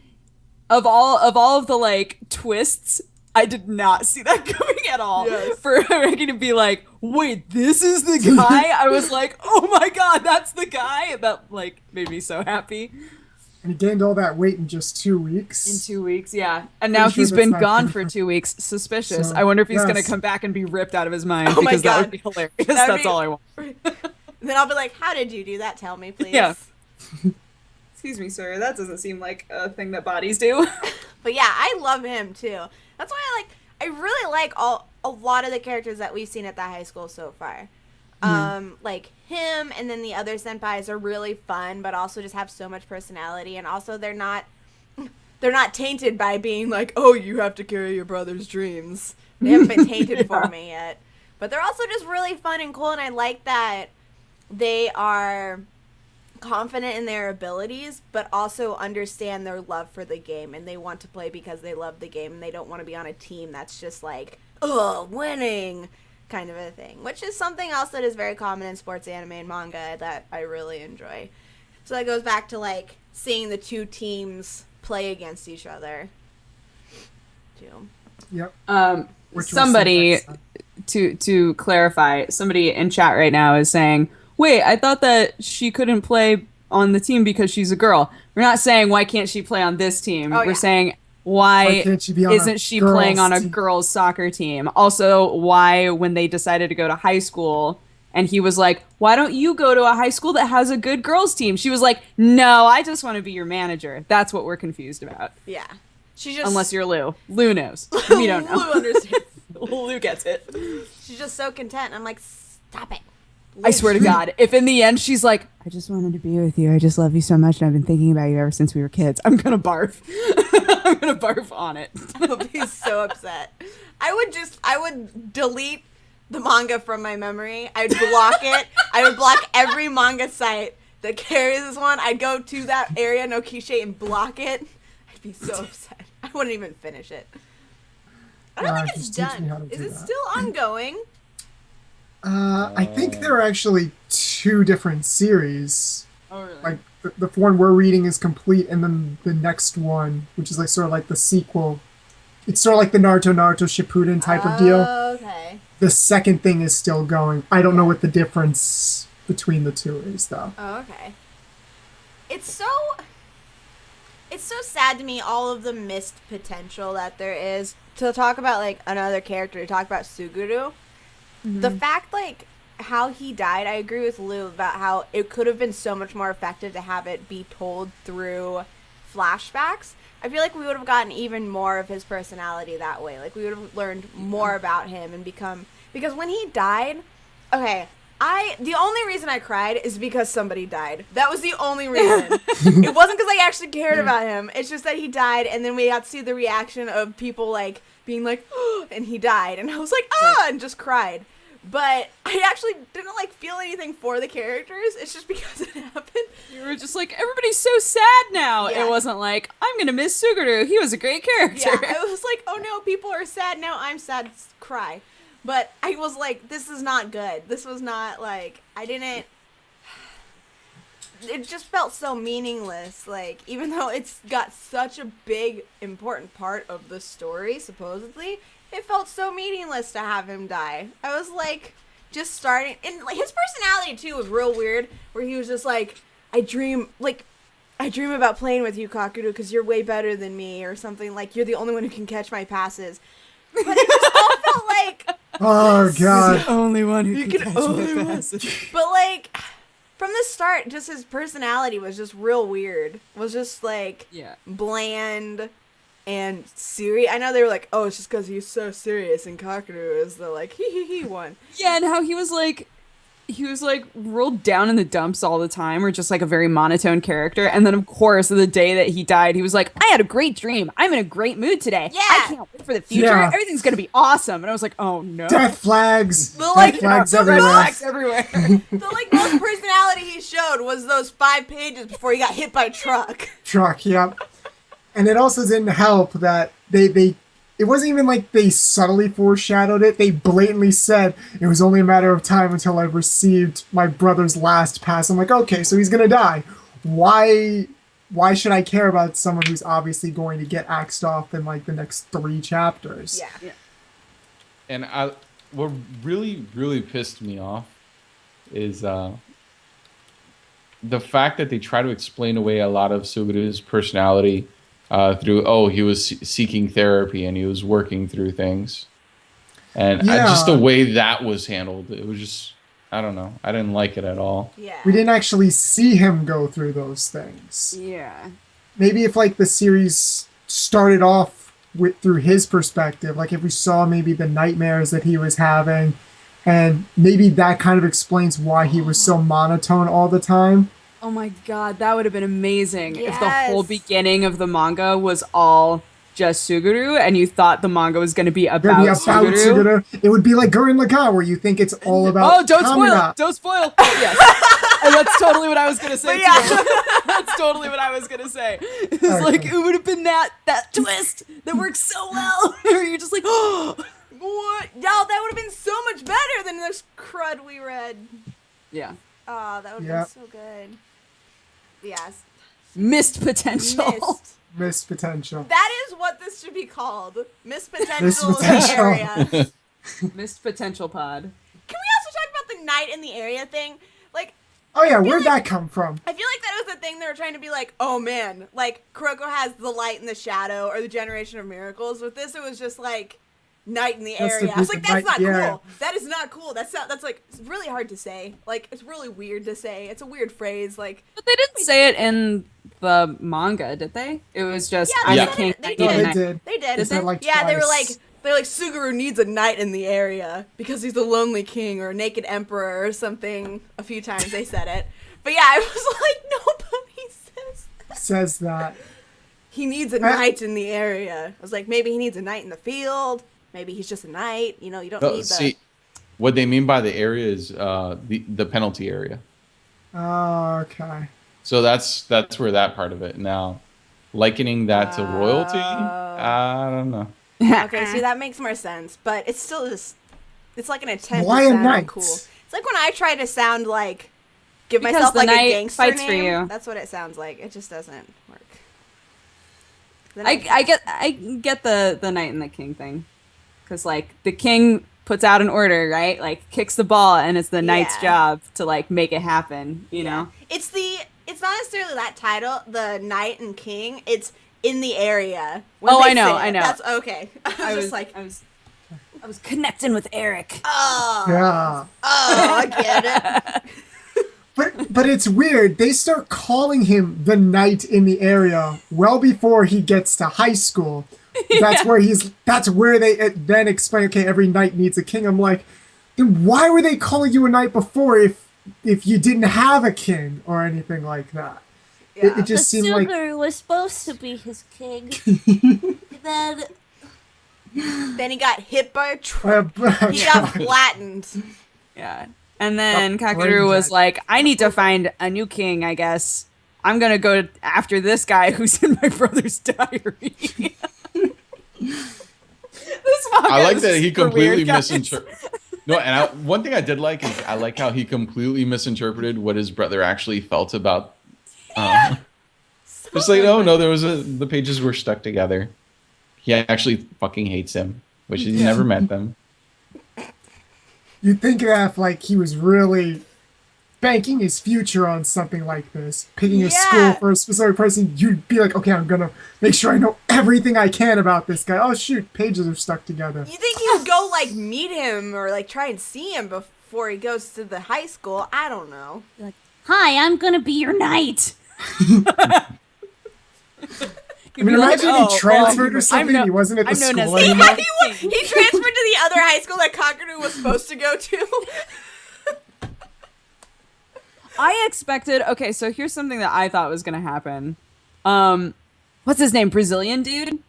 of all of the, like, twists, I did not see that coming at all. Yes. For Ricky to be like, wait, this is the guy? I was like, oh my God, that's the guy? That, like, made me so happy. And he gained all that weight in just 2 weeks. In 2 weeks, yeah. And now Pretty sure he's that's been not gone good for for- 2 weeks. Suspicious. So, I wonder if he's going to yes. come back and be ripped out of his mind, Oh my because that God. would be hilarious. That'd That's be- all I want. Then I'll be like, how did you do that? Tell me, please. Yeah. Excuse me, sir. That doesn't seem like a thing that bodies do. But yeah, I love him too. That's why I really like a lot of the characters that we've seen at that high school so far. Like him, and then the other senpais are really fun, but also just have so much personality, and also they're not tainted by being like, oh, you have to carry your brother's dreams. They haven't been tainted for me yet. But they're also just really fun and cool, and I like that they are confident in their abilities, but also understand their love for the game, and they want to play because they love the game, and they don't want to be on a team that's just like, ugh, winning kind of a thing, which is something else that is very common in sports anime and manga that I really enjoy. So that goes back to like seeing the two teams play against each other too. Yep. Which we'll see Somebody, next time. to clarify, somebody in chat right now is saying, wait, I thought that she couldn't play on the team because she's a girl. We're not saying why can't she play on this team. Oh, We're yeah. saying Why can't she be on a isn't she playing girls' on a team? girls' soccer team? Also, why when they decided to go to high school and he was like, why don't you go to a high school that has a good girls' team? She was like, no, I just want to be your manager. That's what we're confused about. Yeah. She just Unless you're Lou. Lou knows. We don't know. Lou understands. Lou gets it. She's just so content. I'm like, stop it. I swear to God, if in the end she's like, I just wanted to be with you. I just love you so much, and I've been thinking about you ever since we were kids. I'm gonna barf. I'm gonna barf on it. I would be so upset. I would delete the manga from my memory. I'd block it. I would block every manga site that carries this one. I'd go to that area, no Kishi, and block it. I'd be so upset. I wouldn't even finish it. I don't think it's just teach me how done. to Is do it that. still ongoing? I think there are actually 2 different series. Oh, really? Like the one we're reading is complete, and then the next one, which is like sort of like the sequel. It's sort of like the Naruto Shippuden type of deal. Okay. The second thing is still going. I don't know what the difference between the 2 is, though. Oh, okay. It's so sad to me, all of the missed potential that there is. To talk about, like, another character, to talk about Suguru. The fact, like, how he died, I agree with Lou about how it could have been so much more effective to have it be told through flashbacks. I feel like we would have gotten even more of his personality that way. Like, we would have learned more about him and become... Because when he died... Okay, the only reason I cried is because somebody died. That was the only reason. It wasn't because I actually cared about him. It's just that he died, and then we got to see the reaction of people, like, being like, oh, and he died. And I was like, ah, and just cried. But I actually didn't, like, feel anything for the characters. It's just because it happened. You were just like, everybody's so sad now. Yeah. It wasn't like, I'm gonna miss Suguru. He was a great character. Yeah, I was like, oh no, people are sad now. I'm sad. Cry. But I was like, this is not good. This was not, like, I didn't... It just felt so meaningless. Like, even though it's got such a big, important part of the story, supposedly, it felt so meaningless to have him die. I was like, just starting... And like, his personality, too, was real weird, where he was just like, I dream about playing with you, Kakuru, because you're way better than me, or something like, you're the only one who can catch my passes. But it just all felt like... Oh, God. The only one who You can can catch only my one- passes. But, like, from the start, just his personality was just real weird. Was just, like, Yeah. bland and serious. I know they were like, oh, it's just because he's so serious, and Kakuru is the, like, hee one. Yeah, and how he was like, he was like rolled down in the dumps all the time, or just like a very monotone character. And then, of course, the day that he died, he was like, I had a great dream. I'm in a great mood today. Yeah. I can't wait for the future. Yeah. Everything's going to be awesome. And I was like, oh no. Death flags. The, like, Death flags the everywhere. Flags everywhere. The like most personality he showed was those 5 pages before he got hit by a truck. Truck, yep. And it also didn't help that it wasn't even like they subtly foreshadowed it. They blatantly said it was only a matter of time until I received my brother's last pass. I'm like, okay, so he's gonna die. Why should I care about someone who's obviously going to get axed off in like the next 3 chapters? Yeah. And what really, really pissed me off is the fact that they try to explain away a lot of Suguru's personality through, he was seeking therapy and he was working through things. And just the way that was handled, it was just, I don't know. I didn't like it at all. Yeah. We didn't actually see him go through those things. Yeah. Maybe if like the series started off through his perspective, like if we saw maybe the nightmares that he was having, and maybe that kind of explains why he was so monotone all the time. Oh my god, that would have been amazing if the Yes. whole beginning of the manga was all just Suguru, and you thought the manga was going to be about, Suguru. It would be like Gurren Lagann, where you think it's all about. Oh, don't spoil! Kamina. Don't spoil! Yes, and that's totally what I was going to say. But yeah. Too. That's totally what I was going to say. It's Okay. like it would have been that twist that works so well. Where you're just like, oh, What? Y'all, that would have been so much better than this crud we read. yeah, Oh, that would have Yeah. been so good. Yes. missed potential. Missed. Missed potential. That is what this should be called. Missed potential, Missed in the potential. area. Missed potential pod. Can we also talk about the night in the area thing? Like, Oh yeah, feel where'd like- that come from? I feel like that was the thing they were trying to be like, oh man, like Kuroko has the light and the shadow or the generation of miracles. With this, it was just like night in the That's area. the I was like, that's night not in the area. cool. That is not cool. That's like it's really hard to say. Like it's really weird to say. It's a weird phrase. Like But they didn't say it in the manga, did they? It was just Yeah, I'm they the said king. it. They I need did. a They knight. did. they did. They said like yeah, they were like twice. Suguru needs a knight in the area because he's a lonely king or a naked emperor or something. A few times they said it. But yeah, I was like, nobody says that. Says that. He needs a knight in the area. I was like, maybe he needs a knight in the field. Maybe he's just a knight. You know, you don't No, need see, what they mean by the area is the penalty area. Oh, okay. So that's where that part of it. Now, likening that to royalty, I don't know. the... Okay, see, that makes more sense. But it's still just... It's like an attempt Why to a sound knight? cool. It's like when I try to sound like... Give Because myself the like a knight gangster fights for name. you. That's what it sounds like. It just doesn't work. The I knight- get the knight and the king thing, because like the king puts out an order, right? Like kicks the ball, and it's the knight's Yeah. job to like make it happen. You know? It's not necessarily that title, the knight and king. It's in the area. when Oh, they I know, say it. I know. That's okay. I was just like, I was connecting with Eric. oh, Yeah. I get it. But it's weird. They start calling him the knight in the area well before he gets to high school. That's where they then explain, okay, every knight needs a king. I'm like, then why were they calling you a knight before if you didn't have a king or anything like that? Yeah. It just seemed like Suguru was supposed to be his king. Then Then he got hit by a truck. He got flattened. Yeah. And then Oh, Kakeru was brain like, I need to find a new king, I guess. I'm going to go after this guy who's in my brother's diary. This manga I like is that he super completely weird, guys. misinterpreted. No, and one thing I did like is I like how he completely misinterpreted what his brother actually felt about. Just like, oh no, the pages were stuck together. He actually fucking hates him, which he's never met them. you'd think that if like he was really banking his future on something like this, picking a school Yeah. for a specific person, you'd be like, okay, I'm gonna make sure I know everything I can about this guy. Oh shoot, pages are stuck together. You think he would go like meet him or like try and see him before he goes to the high school? I don't know. hi, I'm gonna be your knight. I mean, imagine he transferred or something. I'm he wasn't at the I'm known school as- anymore. He transferred to the other high school that Kakeru was supposed to go to. I expected. Okay, so here's something that I thought was gonna happen. What's his name? Brazilian dude.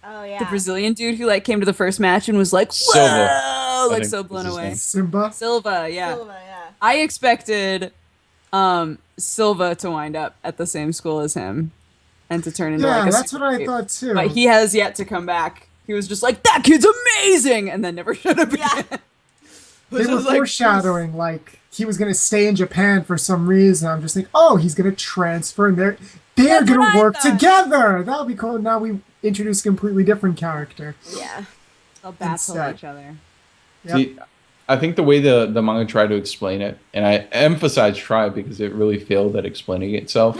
Oh yeah. The Brazilian dude who like came to the first match and was like, Silva. whoa, like think so was blown his away. name. Simba. Silva, yeah. Silva, yeah. I expected Silva to wind up at the same school as him and to turn into like Yeah, a that's super what I cape. thought too. But he has yet to come back. He was just like, that kid's amazing, and then never showed up Yeah. again. They were was like- foreshadowing like he was gonna stay in Japan for some reason. I'm just like, oh, he's gonna transfer, and they're That's gonna what I work thought. together. That'll be cool. Now we introduce a completely different character. Yeah. They'll battle sad. each other. Yep. See, I think the way the manga tried to explain it, and I emphasize try because it really failed at explaining itself.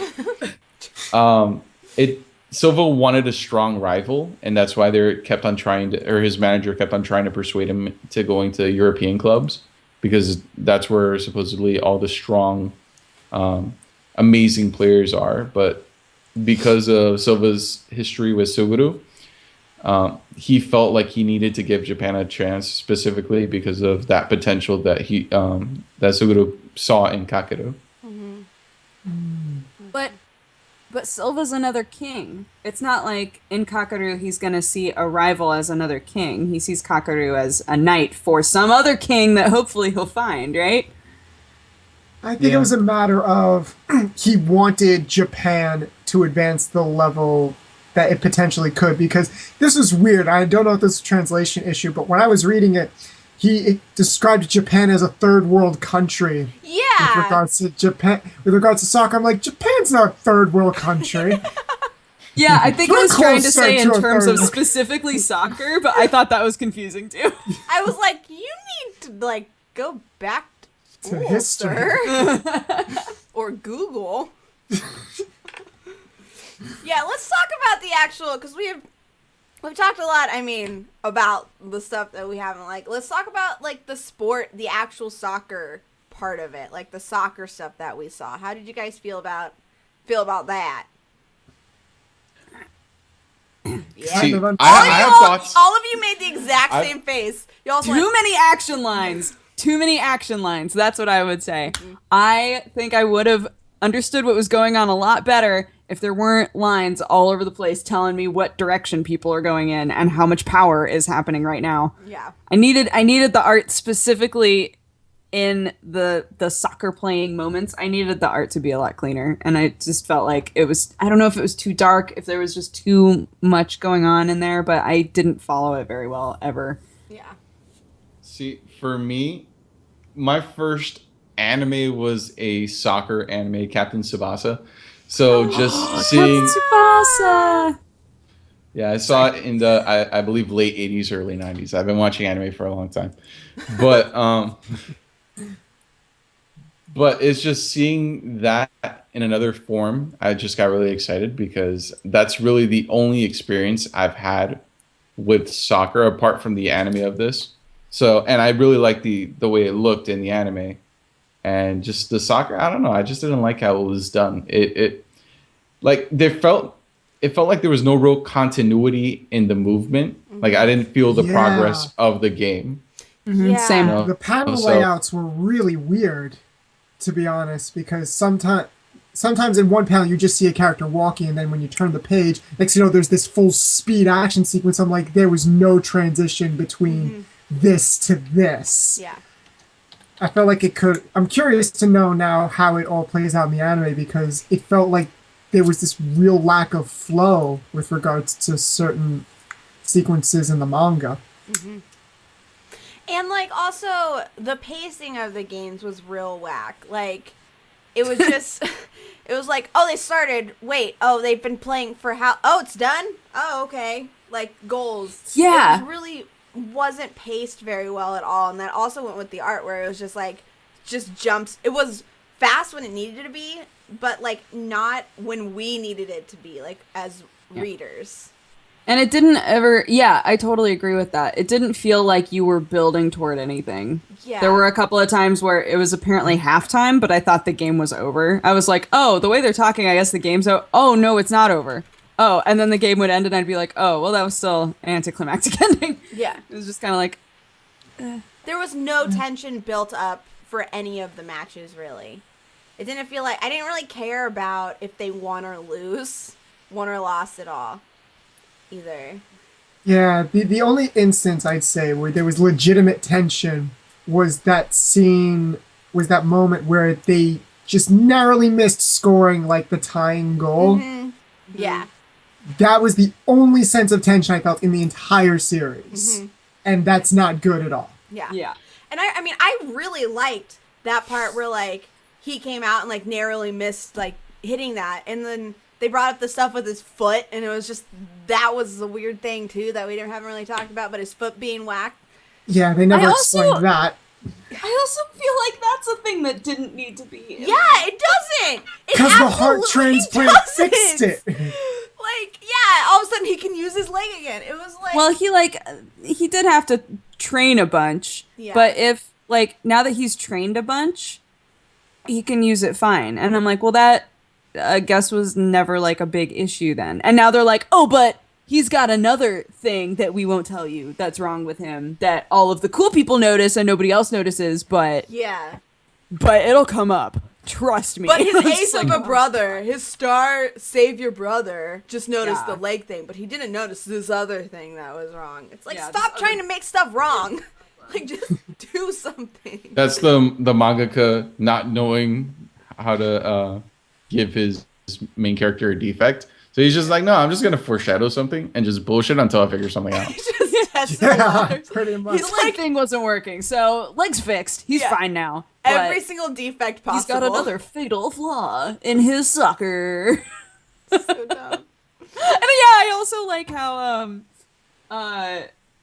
Silva wanted a strong rival, and that's why they kept on trying to, or his manager kept on trying to persuade him to going to European clubs because that's where supposedly all the strong, amazing players are. But because of Silva's history with Suguru, he felt like he needed to give Japan a chance specifically because of that potential that that Suguru saw in Kakeru. But Silva's another king. It's not like in Kakeru he's going to see a rival as another king. He sees Kakeru as a knight for some other king that hopefully he'll find, right? I think Yeah. it was a matter of he wanted Japan to advance the level that it potentially could, because this is weird. I don't know if this is a translation issue, but when I was reading it, he described Japan as a third world country. With Yeah. regards to Japan, with regards to soccer, I'm like, Japan's not a third world country. Yeah, I think he We're was trying to closer say in to a terms of third. specifically soccer, but I thought that was confusing too. I was like, you need to like go back to school, history. sir. Or Google. Yeah, let's talk about the actual, because we've talked a lot, I mean, about the stuff that we haven't, like, let's talk about, like, the sport, the actual soccer part of it, like, the soccer stuff that we saw. How did you guys feel about that? Yeah. See, Kind of I have thoughts. All of you made the exact I- same face. You also Too many action lines. Too many action lines. That's what I would say. I think I would have understood what was going on a lot better if there weren't lines all over the place telling me what direction people are going in and how much power is happening right now. Yeah. I needed the art specifically in the soccer playing moments. I needed the art to be a lot cleaner, and I just felt like it was, I don't know if it was too dark, if there was just too much going on in there, but I didn't follow it very well ever. Yeah. See, for me, my first anime was a soccer anime, Captain Tsubasa. So just seeing, Tsubasa. yeah, I saw it in the I believe late 80s, early 90s. I've been watching anime for a long time, but it's just seeing that in another form. I just got really excited because that's really the only experience I've had with soccer apart from the anime of this. So, and I really like the way it looked in the anime, and just the soccer. I don't know. I just didn't like how it was done. It like it felt like there was no real continuity in the movement. Like I didn't feel the Yeah. progress of the game. Mhm, Yeah. Same. No. The panel So- layouts were really weird, to be honest, because sometimes in one panel you just see a character walking, and then when you turn the page, next you know there's this full speed action sequence. I'm like, there was no transition between this to this. Yeah. I felt like it could. I'm curious to know now how it all plays out in the anime, because it felt like there was this real lack of flow with regards to certain sequences in the manga. And, like, also, the pacing of the games was real whack. Like, it was just, it was like, oh, they started, wait, oh, they've been playing for how, oh, it's done? Oh, okay. Like, goals. Yeah. It was really wasn't paced very well at all. And that also went with the art, where it was just, like, just jumps. It was fast when it needed to be, but, like, not when we needed it to be, like, as readers. And it didn't ever, yeah, I totally agree with that. It didn't feel like you were building toward anything. Yeah. There were a couple of times where it was apparently halftime, but I thought the game was over. I was like, oh, the way they're talking, I guess the game's over. Oh, no, it's not over. Oh, and then the game would end and I'd be like, oh, well, that was still an anticlimactic ending. Yeah. It was just kind of like, There was no tension built up for any of the matches, really. It didn't feel like, I didn't really care about if they won or lost at all either. Yeah, the only instance I'd say where there was legitimate tension was that scene, was that moment where they just narrowly missed scoring like the tying goal. Mhm. Yeah. That was the only sense of tension I felt in the entire series. Mhm. And that's not good at all. Yeah. Yeah. And I mean, I really liked that part where, like, he came out and, like, narrowly missed, like, hitting that. And then they brought up the stuff with his foot, and it was just, that was the weird thing, too, that we haven't really talked about, but his foot being whacked. Yeah, they never I also- explained that. I also feel like that's a thing that didn't need to be. Yeah, it doesn't! Because the heart absolutely transplant doesn't! fixed it. Like, yeah, all of a sudden he can use his leg again. It was like... Well, he did have to train a bunch, Yeah. but if, like, now that he's trained a bunch, he can use it fine. And I'm like, well, that, I guess, was never, like, a big issue then. And now they're like, oh, but he's got another thing that we won't tell you that's wrong with him that all of the cool people notice and nobody else notices, but Yeah. it'll come up. Trust me. But his It's ace like, of a brother, his star savior brother, just noticed Yeah. the leg thing, but he didn't notice this other thing that was wrong. It's like, Yeah, stop this trying to make stuff wrong. Like, just do something. That's the mangaka not knowing how to give his main character a defect. So he's just like, no, I'm just gonna foreshadow something and just bullshit until I figure something out. Just test the Yeah, waters. pretty much. His leg thing wasn't working, so leg's fixed. He's Yeah. fine now. but Every single defect possible. he's got another fatal flaw in his soccer. So dumb. And yeah, I also like how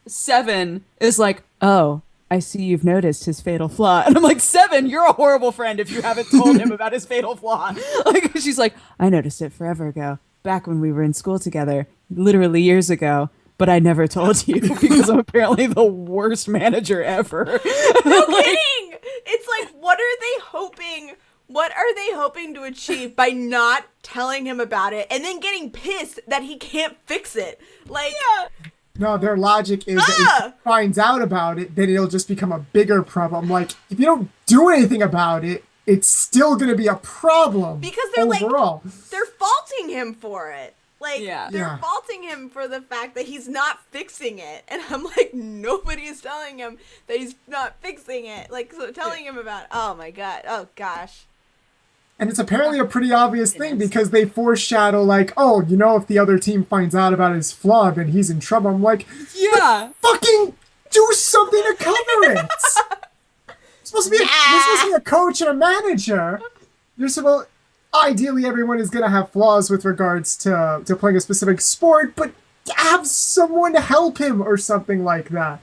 Seven is like, oh, I see you've noticed his fatal flaw. And I'm like, Seven, you're a horrible friend if you haven't told him about his fatal flaw. Like, she's like, I noticed it forever ago, back when we were in school together, literally years ago. But I never told you because I'm apparently the worst manager ever. No kidding! It's like, what are they hoping? What are they hoping to achieve by not telling him about it and then getting pissed that he can't fix it? Like, No, their logic is that if he finds out about it, then it'll just become a bigger problem. Like, if you don't do anything about it, it's still going to be a problem. because they're overall. like, they're faulting him for it. Like, Yeah. they're Yeah. faulting him for the fact that he's not fixing it. And I'm like, nobody is telling him that he's not fixing it. Like, so telling him about it. Oh my god. Oh gosh. And it's apparently a pretty obvious thing because they foreshadow, like, oh, you know, if the other team finds out about his flaw, then he's in trouble. I'm like, Yeah. fucking do something to cover it. You're supposed to be a coach and a manager. You're supposed... Ideally, everyone is going to have flaws with regards to playing a specific sport, but have someone to help him or something like that.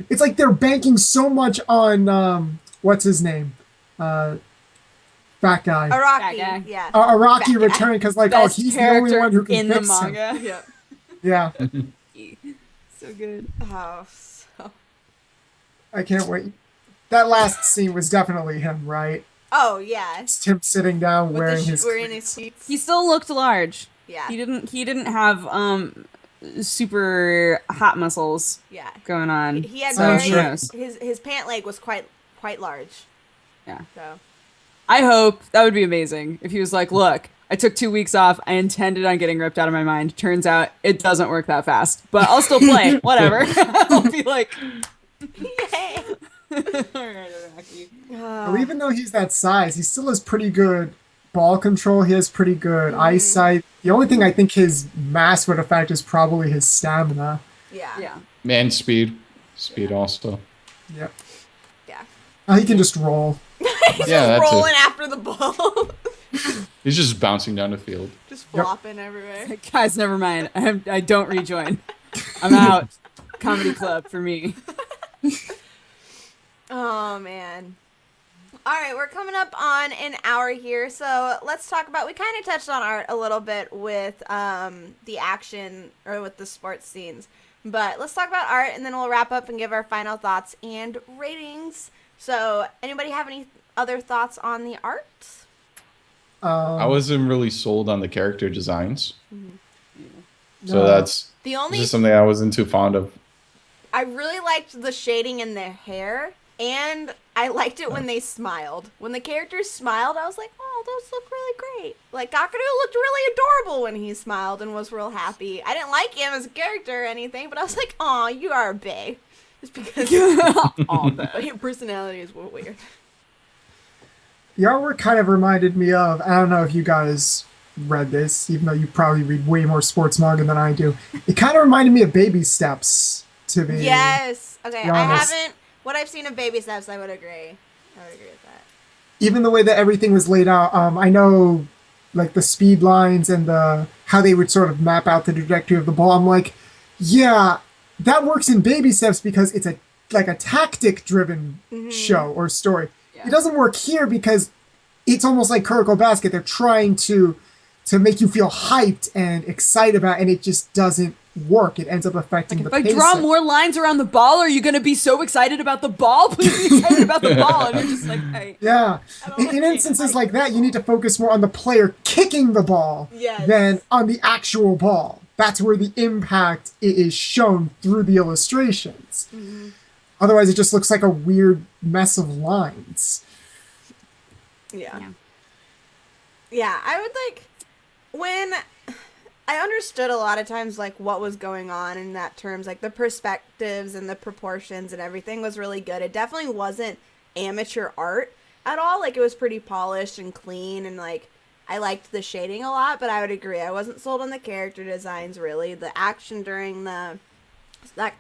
It's like they're banking so much on, what's his name? Fat guy. Araki. guy. Yeah. Araki returning because, like, oh, Best he's the only character one who can in the fix him. manga. Yeah. Yeah, So good. Oh, so. I can't wait. That last scene was definitely him, right? Oh, yeah. It's him sitting down With wearing his wearing cleats. his sheets. He still looked large. Yeah. He didn't have super hot muscles Yeah. going on. He had Oh, very sure. his pant leg was quite large. Yeah. So I hope that would be amazing if he was like, look, I took 2 weeks off. I intended on getting ripped out of my mind. Turns out it doesn't work that fast, but I'll still play. Whatever. I'll be like, yay. all right, Araki. Well, even though he's that size, he still has pretty good ball control. He has pretty good eyesight. The only thing I think his mass would affect is probably his stamina. Yeah. Yeah. And speed. Speed also. Yep. Yeah. He can just roll. He's Yeah, just that's rolling after the ball. He's just bouncing down the field. Just flopping everywhere. Guys, never mind. I don't rejoin. I'm out. Comedy club for me. Oh man. All right, we're coming up on an hour here, so let's talk about. We kind of touched on art a little bit with the action or with the sports scenes, but let's talk about art, and then we'll wrap up and give our final thoughts and ratings. So, anybody have any other thoughts on the art? I wasn't really sold on the character designs. So No. that's The only just something I wasn't too fond of. I really liked the shading in their hair, and I liked it when they smiled. When the characters smiled, I was like, oh, oh, those look really great. Like, Kakaru looked really adorable when he smiled and was real happy. I didn't like him as a character or anything, but I was like, aw, you are a bae. Just because but your personality is weird. The artwork kind of reminded me of, I don't know if you guys read this, even though you probably read way more sports manga than I do. It kind of reminded me of Baby Steps, to be Yes. Okay, I honest. haven't. What I've seen of Baby Steps, I would agree. I would agree with that. Even the way that everything was laid out. I know, like, the speed lines and the how they would sort of map out the trajectory of the ball. I'm like, yeah, that works in Baby Steps because it's a tactic-driven show or story. Yeah. It doesn't work here because it's almost like Kuroko Basket. They're trying to make you feel hyped and excited about it, and it just doesn't work. It ends up affecting the If I pace. draw more lines around the ball, are you going to be so excited about the ball? Please be excited about the ball. And you're just like, hey. Yeah. don't In like instances like that, you need to focus more on the player kicking the ball Yes. than on the actual ball. That's where the impact is shown through the illustrations. Otherwise, it just looks like a weird mess of lines. Yeah. Yeah, I would like when I understood a lot of times like what was going on in that terms, like the perspectives and the proportions and everything was really good. It definitely wasn't amateur art at all. Like it was pretty polished and clean, and like I liked the shading a lot, but I would agree I wasn't sold on the character designs really. The action during the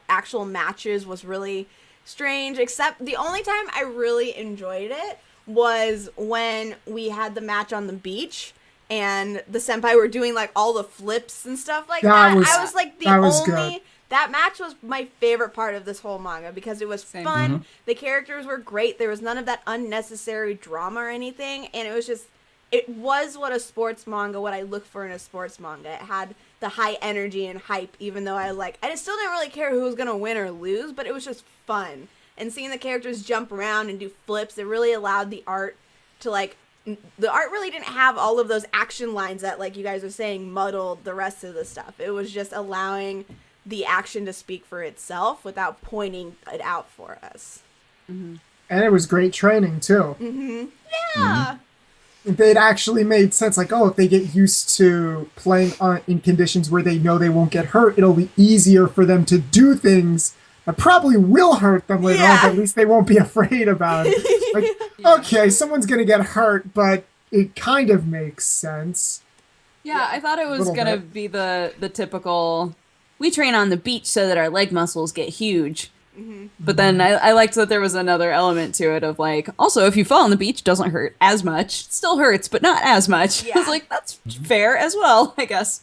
actual matches was really strange, except the only time I really enjoyed it was when we had the match on the beach and the senpai were doing like all the flips and stuff like that. I was like that match was my favorite part of this whole manga because it was fun. The characters were great. There was none of that unnecessary drama or anything, and it was what a sports manga, what I look for in a sports manga. It had the high energy and hype, even though I still didn't really care who was gonna win or lose, but it was just fun. And seeing the characters jump around and do flips, it really allowed the art to the art really didn't have all of those action lines that, like you guys are saying, muddled the rest of the stuff. It was just allowing the action to speak for itself without pointing it out for us. And it was great training, too. Yeah. They'd actually made sense. Like, if they get used to playing in conditions where they know they won't get hurt, it'll be easier for them to do things that probably will hurt them later on, but at least they won't be afraid about it. Like, okay, someone's going to get hurt, but it kind of makes sense. Yeah, I thought it was Little going to bit. be the typical, we train on the beach so that our leg muscles get huge. But then I liked that there was another element to it of like, also, if you fall on the beach, it doesn't hurt as much. It still hurts, but not as much. Yeah. I was like, that's fair as well, I guess.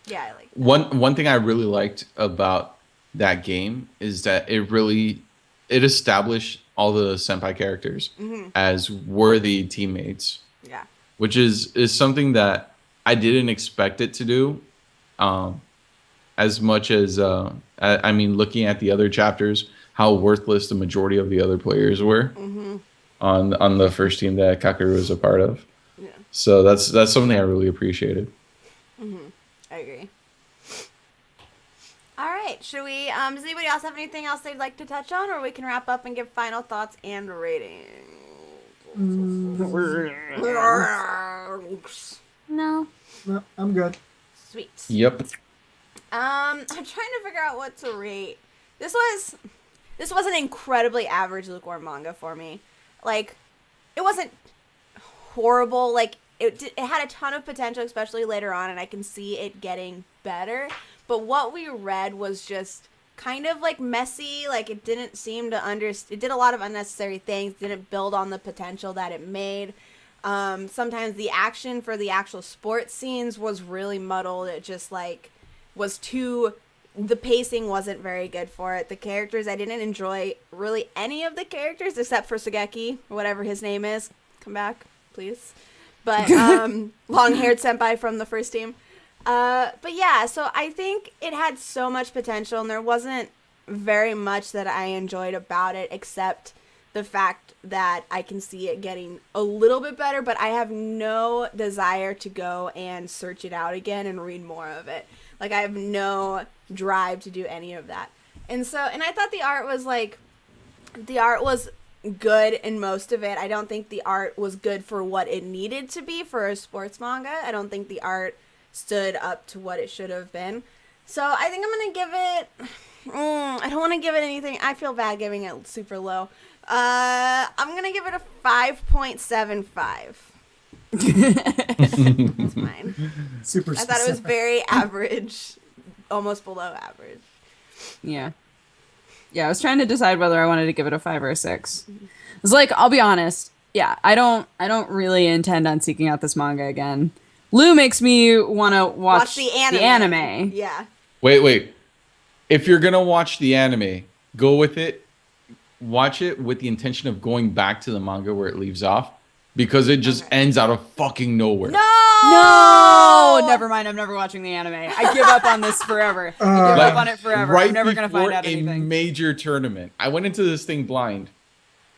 Yeah, I like that. One thing I really liked about that game is that it established all the senpai characters as worthy teammates, Yeah. which is something that I didn't expect it to do. As much as I mean, looking at the other chapters, how worthless the majority of the other players were on the first team that Kakeru was a part of. Yeah. So that's something I really appreciated. I agree. All right, should we, does anybody else have anything else they'd like to touch on, or we can wrap up and give final thoughts and ratings? No. No, I'm good. Sweet. Yep. I'm trying to figure out what to rate. This was an incredibly average lukewarm manga for me. Like, it wasn't horrible. Like, it had a ton of potential, especially later on, and I can see it getting better. But what we read was just kind of like messy. Like, it didn't seem to it did a lot of unnecessary things. Didn't build on the potential that it made. Sometimes the action for the actual sports scenes was really muddled. It just like was the pacing wasn't very good for it. The characters, I didn't enjoy really any of the characters except for Sugeki, or whatever his name is. Come back, please. But long-haired senpai from the first team. But yeah, so I think it had so much potential, and there wasn't very much that I enjoyed about it except the fact that I can see it getting a little bit better, but I have no desire to go and search it out again and read more of it. Like, I have no drive to do any of that. And I thought the art was good in most of it. I don't think the art was good for what it needed to be for a sports manga. I don't think the art stood up to what it should have been. So I think I'm going to give it... I don't want to give it anything. I feel bad giving it super low. I'm going to give it a 5.75. That's mine. Super I specific. thought it was very average, almost below average. Yeah. Yeah, I was trying to decide whether I wanted to give it a 5 or a 6. It's like, I'll be honest. Yeah, I don't really intend on seeking out this manga again. Lou makes me want to watch the anime. Yeah. Wait. If you're gonna watch the anime, go with it. Watch it with the intention of going back to the manga where it leaves off, because it just ends out of fucking nowhere. No, never mind. I'm never watching the anime. I give up on this forever. I give up on it forever. Right I'm never gonna find out before a anything. major tournament, I went into this thing blind.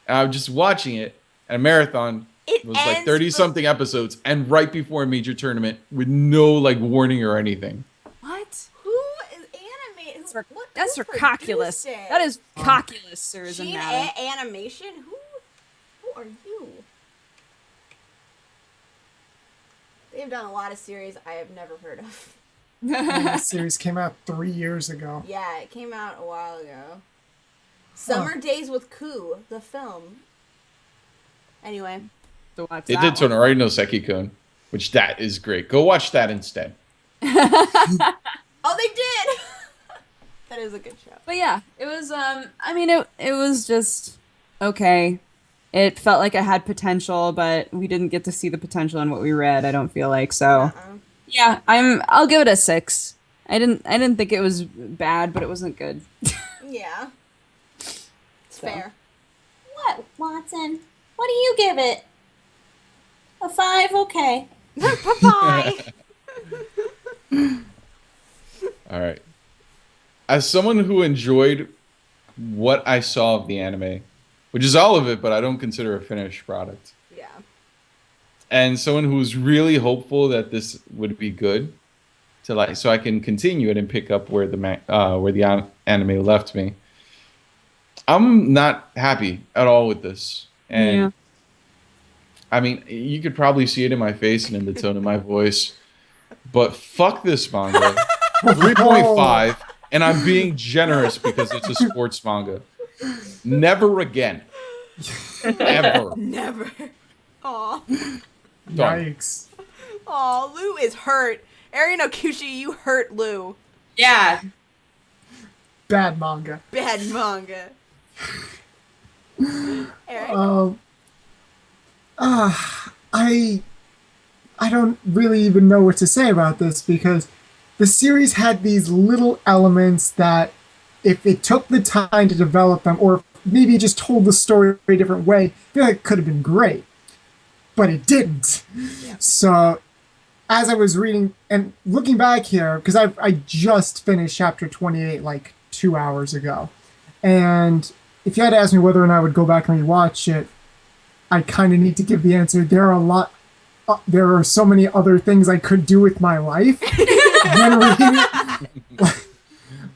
And I was just watching it, and a marathon. It was like 30-something episodes, and right before a major tournament, with no like warning or anything. What? Who is anime? That's ridiculous. That is cockulous, sirs and madam. Animation? Who are you? They've done a lot of series I have never heard of. This series came out 3 years ago. Yeah, it came out a while ago. Summer Days with Ku, the film. Anyway. So watch They that did one. Tonorari no Seki-kun, which that is great. Go watch that instead. Oh, they did! That is a good show. But yeah, it was. I mean, it was just okay. It felt like it had potential, but we didn't get to see the potential in what we read. I don't feel like so. Yeah, I'll give it a 6. I didn't think it was bad, but it wasn't good. Yeah. It's fair. What, Watson? What do you give it? A 5? Okay. Bye-bye! All right. As someone who enjoyed what I saw of the anime, which is all of it, but I don't consider a finished product. Yeah. And someone who was really hopeful that this would be good, so I can continue it and pick up where the anime left me. I'm not happy at all with this, and Yeah. I mean, you could probably see it in my face and in the tone of my voice, but fuck this manga. 3.5, and I'm being generous because it's a sports manga. Never again. Ever. Never. Aw. Done. Yikes. Aw, Lou is hurt. Eri no Kishi, you hurt Lou. Yeah. Bad manga. Bad manga. Eric? I don't really even know what to say about this, because the series had these little elements that, if it took the time to develop them, or maybe just told the story a different way, I feel like it could have been great. But it didn't. Yeah. So, as I was reading and looking back here, because I just finished chapter 28 like 2 hours ago, and if you had to ask me whether or not I would go back and rewatch it, I kind of need to give the answer. There are so many other things I could do with my life than reading it.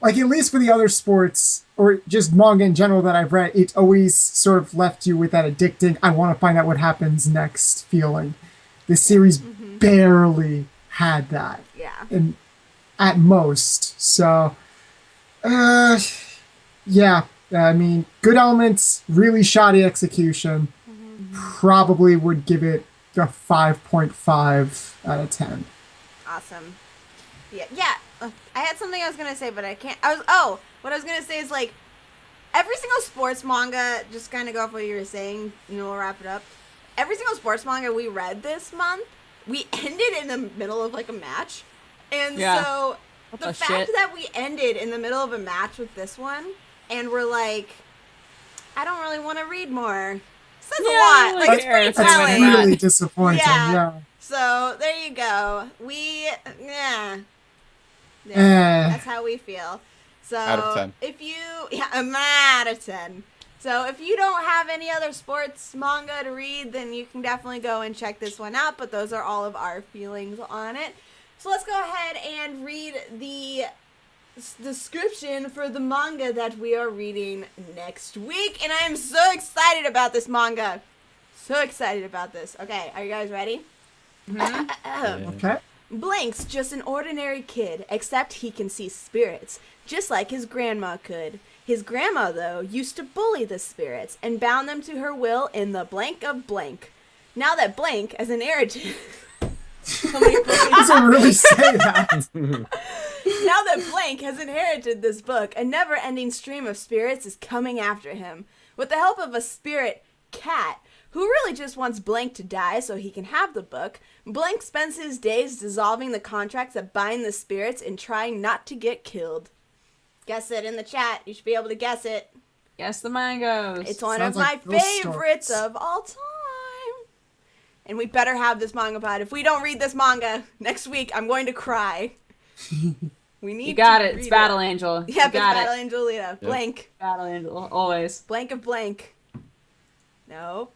Like, at least for the other sports, or just manga in general that I've read, it always sort of left you with that addicting, I want to find out what happens next feeling. This series barely had that. Yeah. And at most. So, yeah. I mean, good elements, really shoddy execution. Probably would give it a 5.5 out of 10. Awesome. Yeah. I had something I was gonna say, but I can't. What I was gonna say is, like, every single sports manga, just kind of go off what you were saying, we'll wrap it up. Every single sports manga we read this month, we ended in the middle of, like, a match. And so, the fact that we ended in the middle of a match with this one, and we're like, I don't really want to read more. Says a lot. Like, it's pretty That's telling. really disappointing. Yeah. So, there you go. That's how we feel. So, Out of 10. I'm out of 10. So, if you don't have any other sports manga to read, then you can definitely go and check this one out. But those are all of our feelings on it. So, let's go ahead and read the description for the manga that we are reading next week, and I am so excited about this manga. So excited about this. Okay, are you guys ready? Okay. Blank's just an ordinary kid, except he can see spirits, just like his grandma could. His grandma, though, used to bully the spirits and bound them to her will in the blank of blank. Now that Blank has inherited... Doesn't really say that. Now that Blank has inherited this book, a never-ending stream of spirits is coming after him. With the help of a spirit cat, who really just wants Blank to die so he can have the book, Blank spends his days dissolving the contracts that bind the spirits and trying not to get killed. Guess it in the chat. You should be able to guess it. Guess the mangoes. It's one Sounds of like my ghost favorites stories. of all time. And we better have this manga pod. If we don't read this manga next week, I'm going to cry. We need You got to it. It's read Battle Angel. Yep, You it's got Battle it. Angel Lita. Blank. Battle Angel. Always. Blank of blank. No.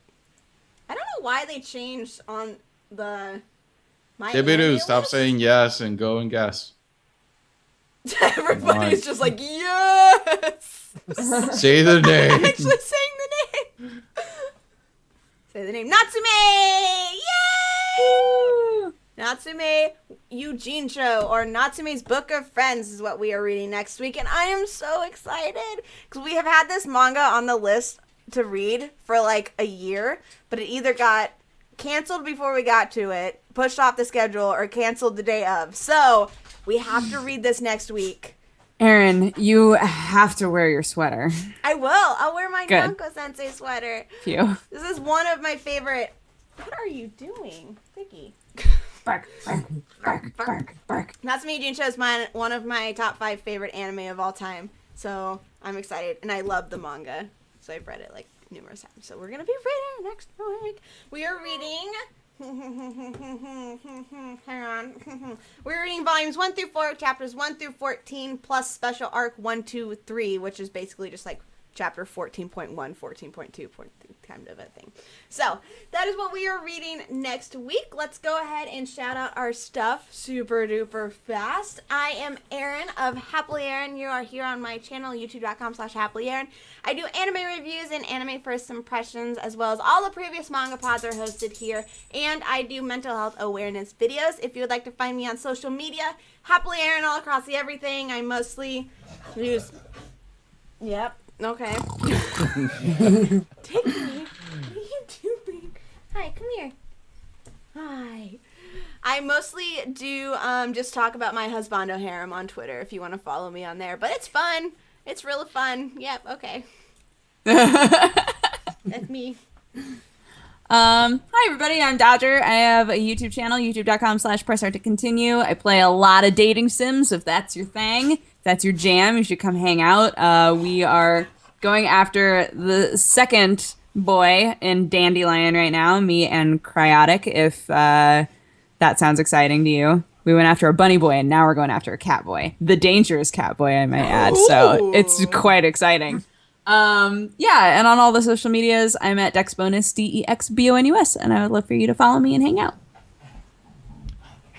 I don't know why they changed on the... My Dibidu, anime stop list. saying yes and go and guess. Everybody's just like, yes! Say the name. Actually saying the name. Say the name. Natsume! Yay! Natsume Yujincho, or Natsume's Book of Friends, is what we are reading next week, and I am so excited because we have had this manga on the list to read for like a year, but it either got canceled before we got to it, pushed off the schedule, or canceled the day of. So we have to read this next week. Aaron, you have to wear your sweater. I will. I'll wear my Good. Nanko-sensei sweater. Phew. This is one of my favorite... What are you doing? Vicky? Bark, bark, bark, bark, bark. Natsume Yuujincho is one of my top 5 favorite anime of all time. So I'm excited. And I love the manga. So I've read it like numerous times. So we're going to be reading next week. We are reading... Hang on. We're reading volumes 1 through 4, chapters 1 through 14, plus special arc 1, 2, 3, which is basically just like chapter 14.1, 14.2 kind of a thing. So that is what we are reading next week. Let's go ahead and shout out our stuff super duper fast. I am Erin of Happily Erin. You are here on my channel, youtube.com/happilyerin. I do anime reviews and anime first impressions, as well as all the previous manga pods are hosted here. And I do mental health awareness videos. If you would like to find me on social media, Happily Erin all across the everything. I mostly use... Yep. Okay. Take me. What are you doing? Hi, come here. Hi. I mostly do just talk about my husbando harem on Twitter if you want to follow me on there. But it's fun. It's really fun. Yep, okay. That's me. Hi everybody, I'm Dodger. I have a YouTube channel, youtube.com/pressstart-to-continue. I play a lot of dating sims. If that's your thing, if that's your jam, you should come hang out. We are going after the second boy in Dandelion right now, me and Cryotic, if that sounds exciting to you. We went after a bunny boy, and now we're going after a cat boy. The dangerous cat boy, I might add. So it's quite exciting. Yeah, and on all the social medias, I'm at DexBonus, DEXBONUS, and I would love for you to follow me and hang out.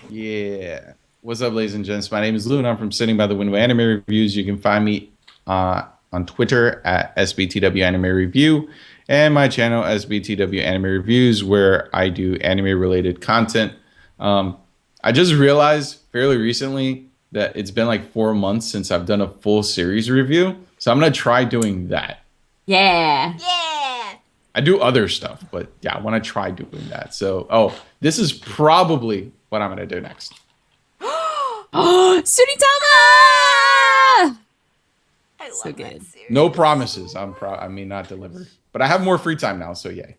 Yeah. What's up, ladies and gents? My name is Lou, and I'm from Sitting by the Window Anime Reviews. You can find me on Twitter at SBTW Anime Review, and my channel, SBTW Anime Reviews, where I do anime-related content. I just realized fairly recently that it's been like 4 months since I've done a full series review. So I'm going to try doing that. Yeah. Yeah. I do other stuff, but yeah, I want to try doing that. So, this is probably what I'm going to do next. Oh, Sunitama! I love So that good. series. No promises. I mean, not deliver. But I have more free time now, so yay.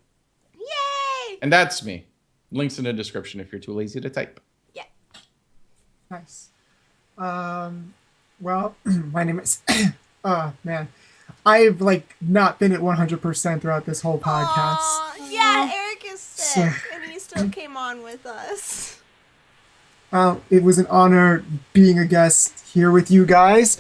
Yay! And that's me. Links in the description if you're too lazy to type. Yeah. Nice. Well, my name is... man. I've, not been at 100% throughout this whole podcast. Aw, yeah, Eric is sick, So- and he still came on with us. It was an honor being a guest here with you guys.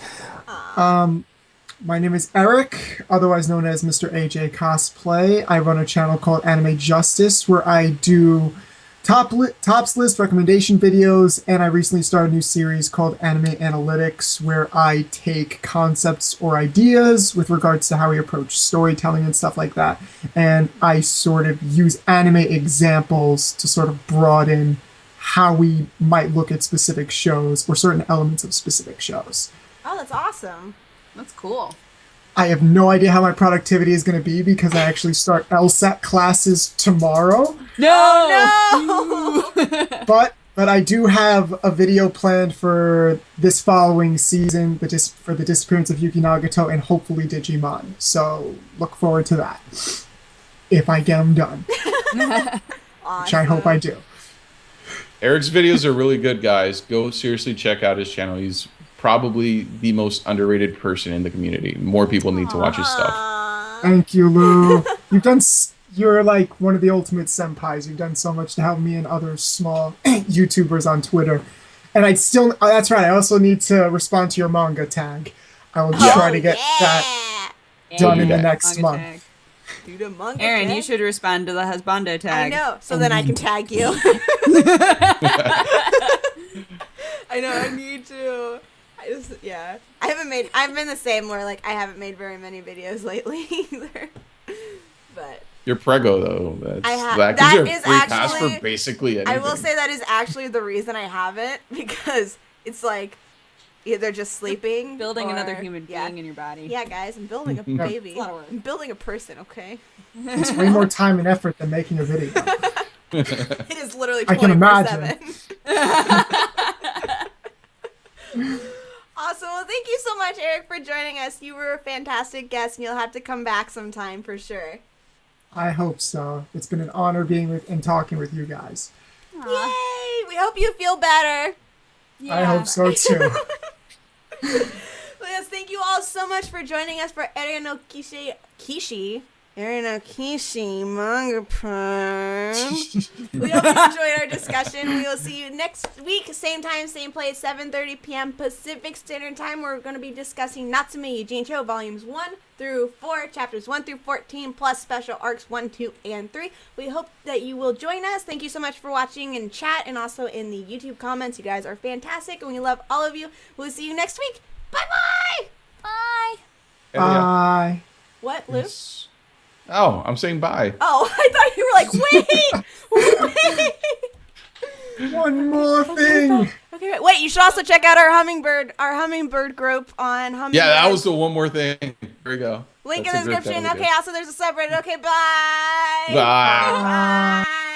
My name is Eric, otherwise known as Mr. AJ Cosplay. I run a channel called Anime Justice, where I do Tops list recommendation videos, and I recently started a new series called Anime Analytics, where I take concepts or ideas with regards to how we approach storytelling and stuff like that, and I sort of use anime examples to sort of broaden how we might look at specific shows or certain elements of specific shows. Oh, that's awesome. That's cool. I have no idea how my productivity is going to be because I actually start LSAT classes tomorrow. Oh, no! But I do have a video planned for this following season, for the disappearance of Yuki Nagato and hopefully Digimon. So look forward to that. If I get them done. Awesome. Which I hope I do. Eric's videos are really good, guys. Go seriously check out his channel. He's probably the most underrated person in the community. More people need to watch his stuff. Thank you, Lou. You're like one of the ultimate senpais. You've done so much to help me and other small YouTubers on Twitter. And that's right, I also need to respond to your manga tag. I will try to get that done in the next Manga month. tag. Do the manga Aaron, tag. you should respond to the husbando I tag. know, so then I can tag you. I know, I need to. I've been the same where like I haven't made very many videos lately either. But You're prego though. That that gives you a is free pass actually- for basically anything. I will say that is actually the reason I haven't, because it's like either just sleeping, Building or- another human being in your body. Yeah, guys, I'm building a baby. It's a lot of work. I'm building a person. Okay, It's way more time and effort than making a video. it is literally I can 24/7. Awesome. Well, thank you so much, Eric, for joining us. You were a fantastic guest, and you'll have to come back sometime for sure. I hope so. It's been an honor being with and talking with you guys. Yay! We hope you feel better. I hope so too. Well, yes, thank you all so much for joining us for Eren no Kishi MangaPod. We hope you enjoyed our discussion. We will see you next week, same time, same place, 7:30 p.m. Pacific Standard Time. We're going to be discussing Natsume Yujincho Volumes 1 through 4, Chapters 1 through 14, plus special arcs 1, 2, and 3. We hope that you will join us. Thank you so much for watching in chat and also in the YouTube comments. You guys are fantastic, and we love all of you. We'll see you next week. Bye-bye! Bye. Bye. What, Lou? Oh, I'm saying bye. Oh, I thought you were like, wait! One more thing. Okay, wait, you should also check out our hummingbird group on Hummingbird. Yeah, that was the one more thing. There we go. Link That's in the a group description. that we Okay, did. also there's a subreddit. Okay, bye! Bye. Bye!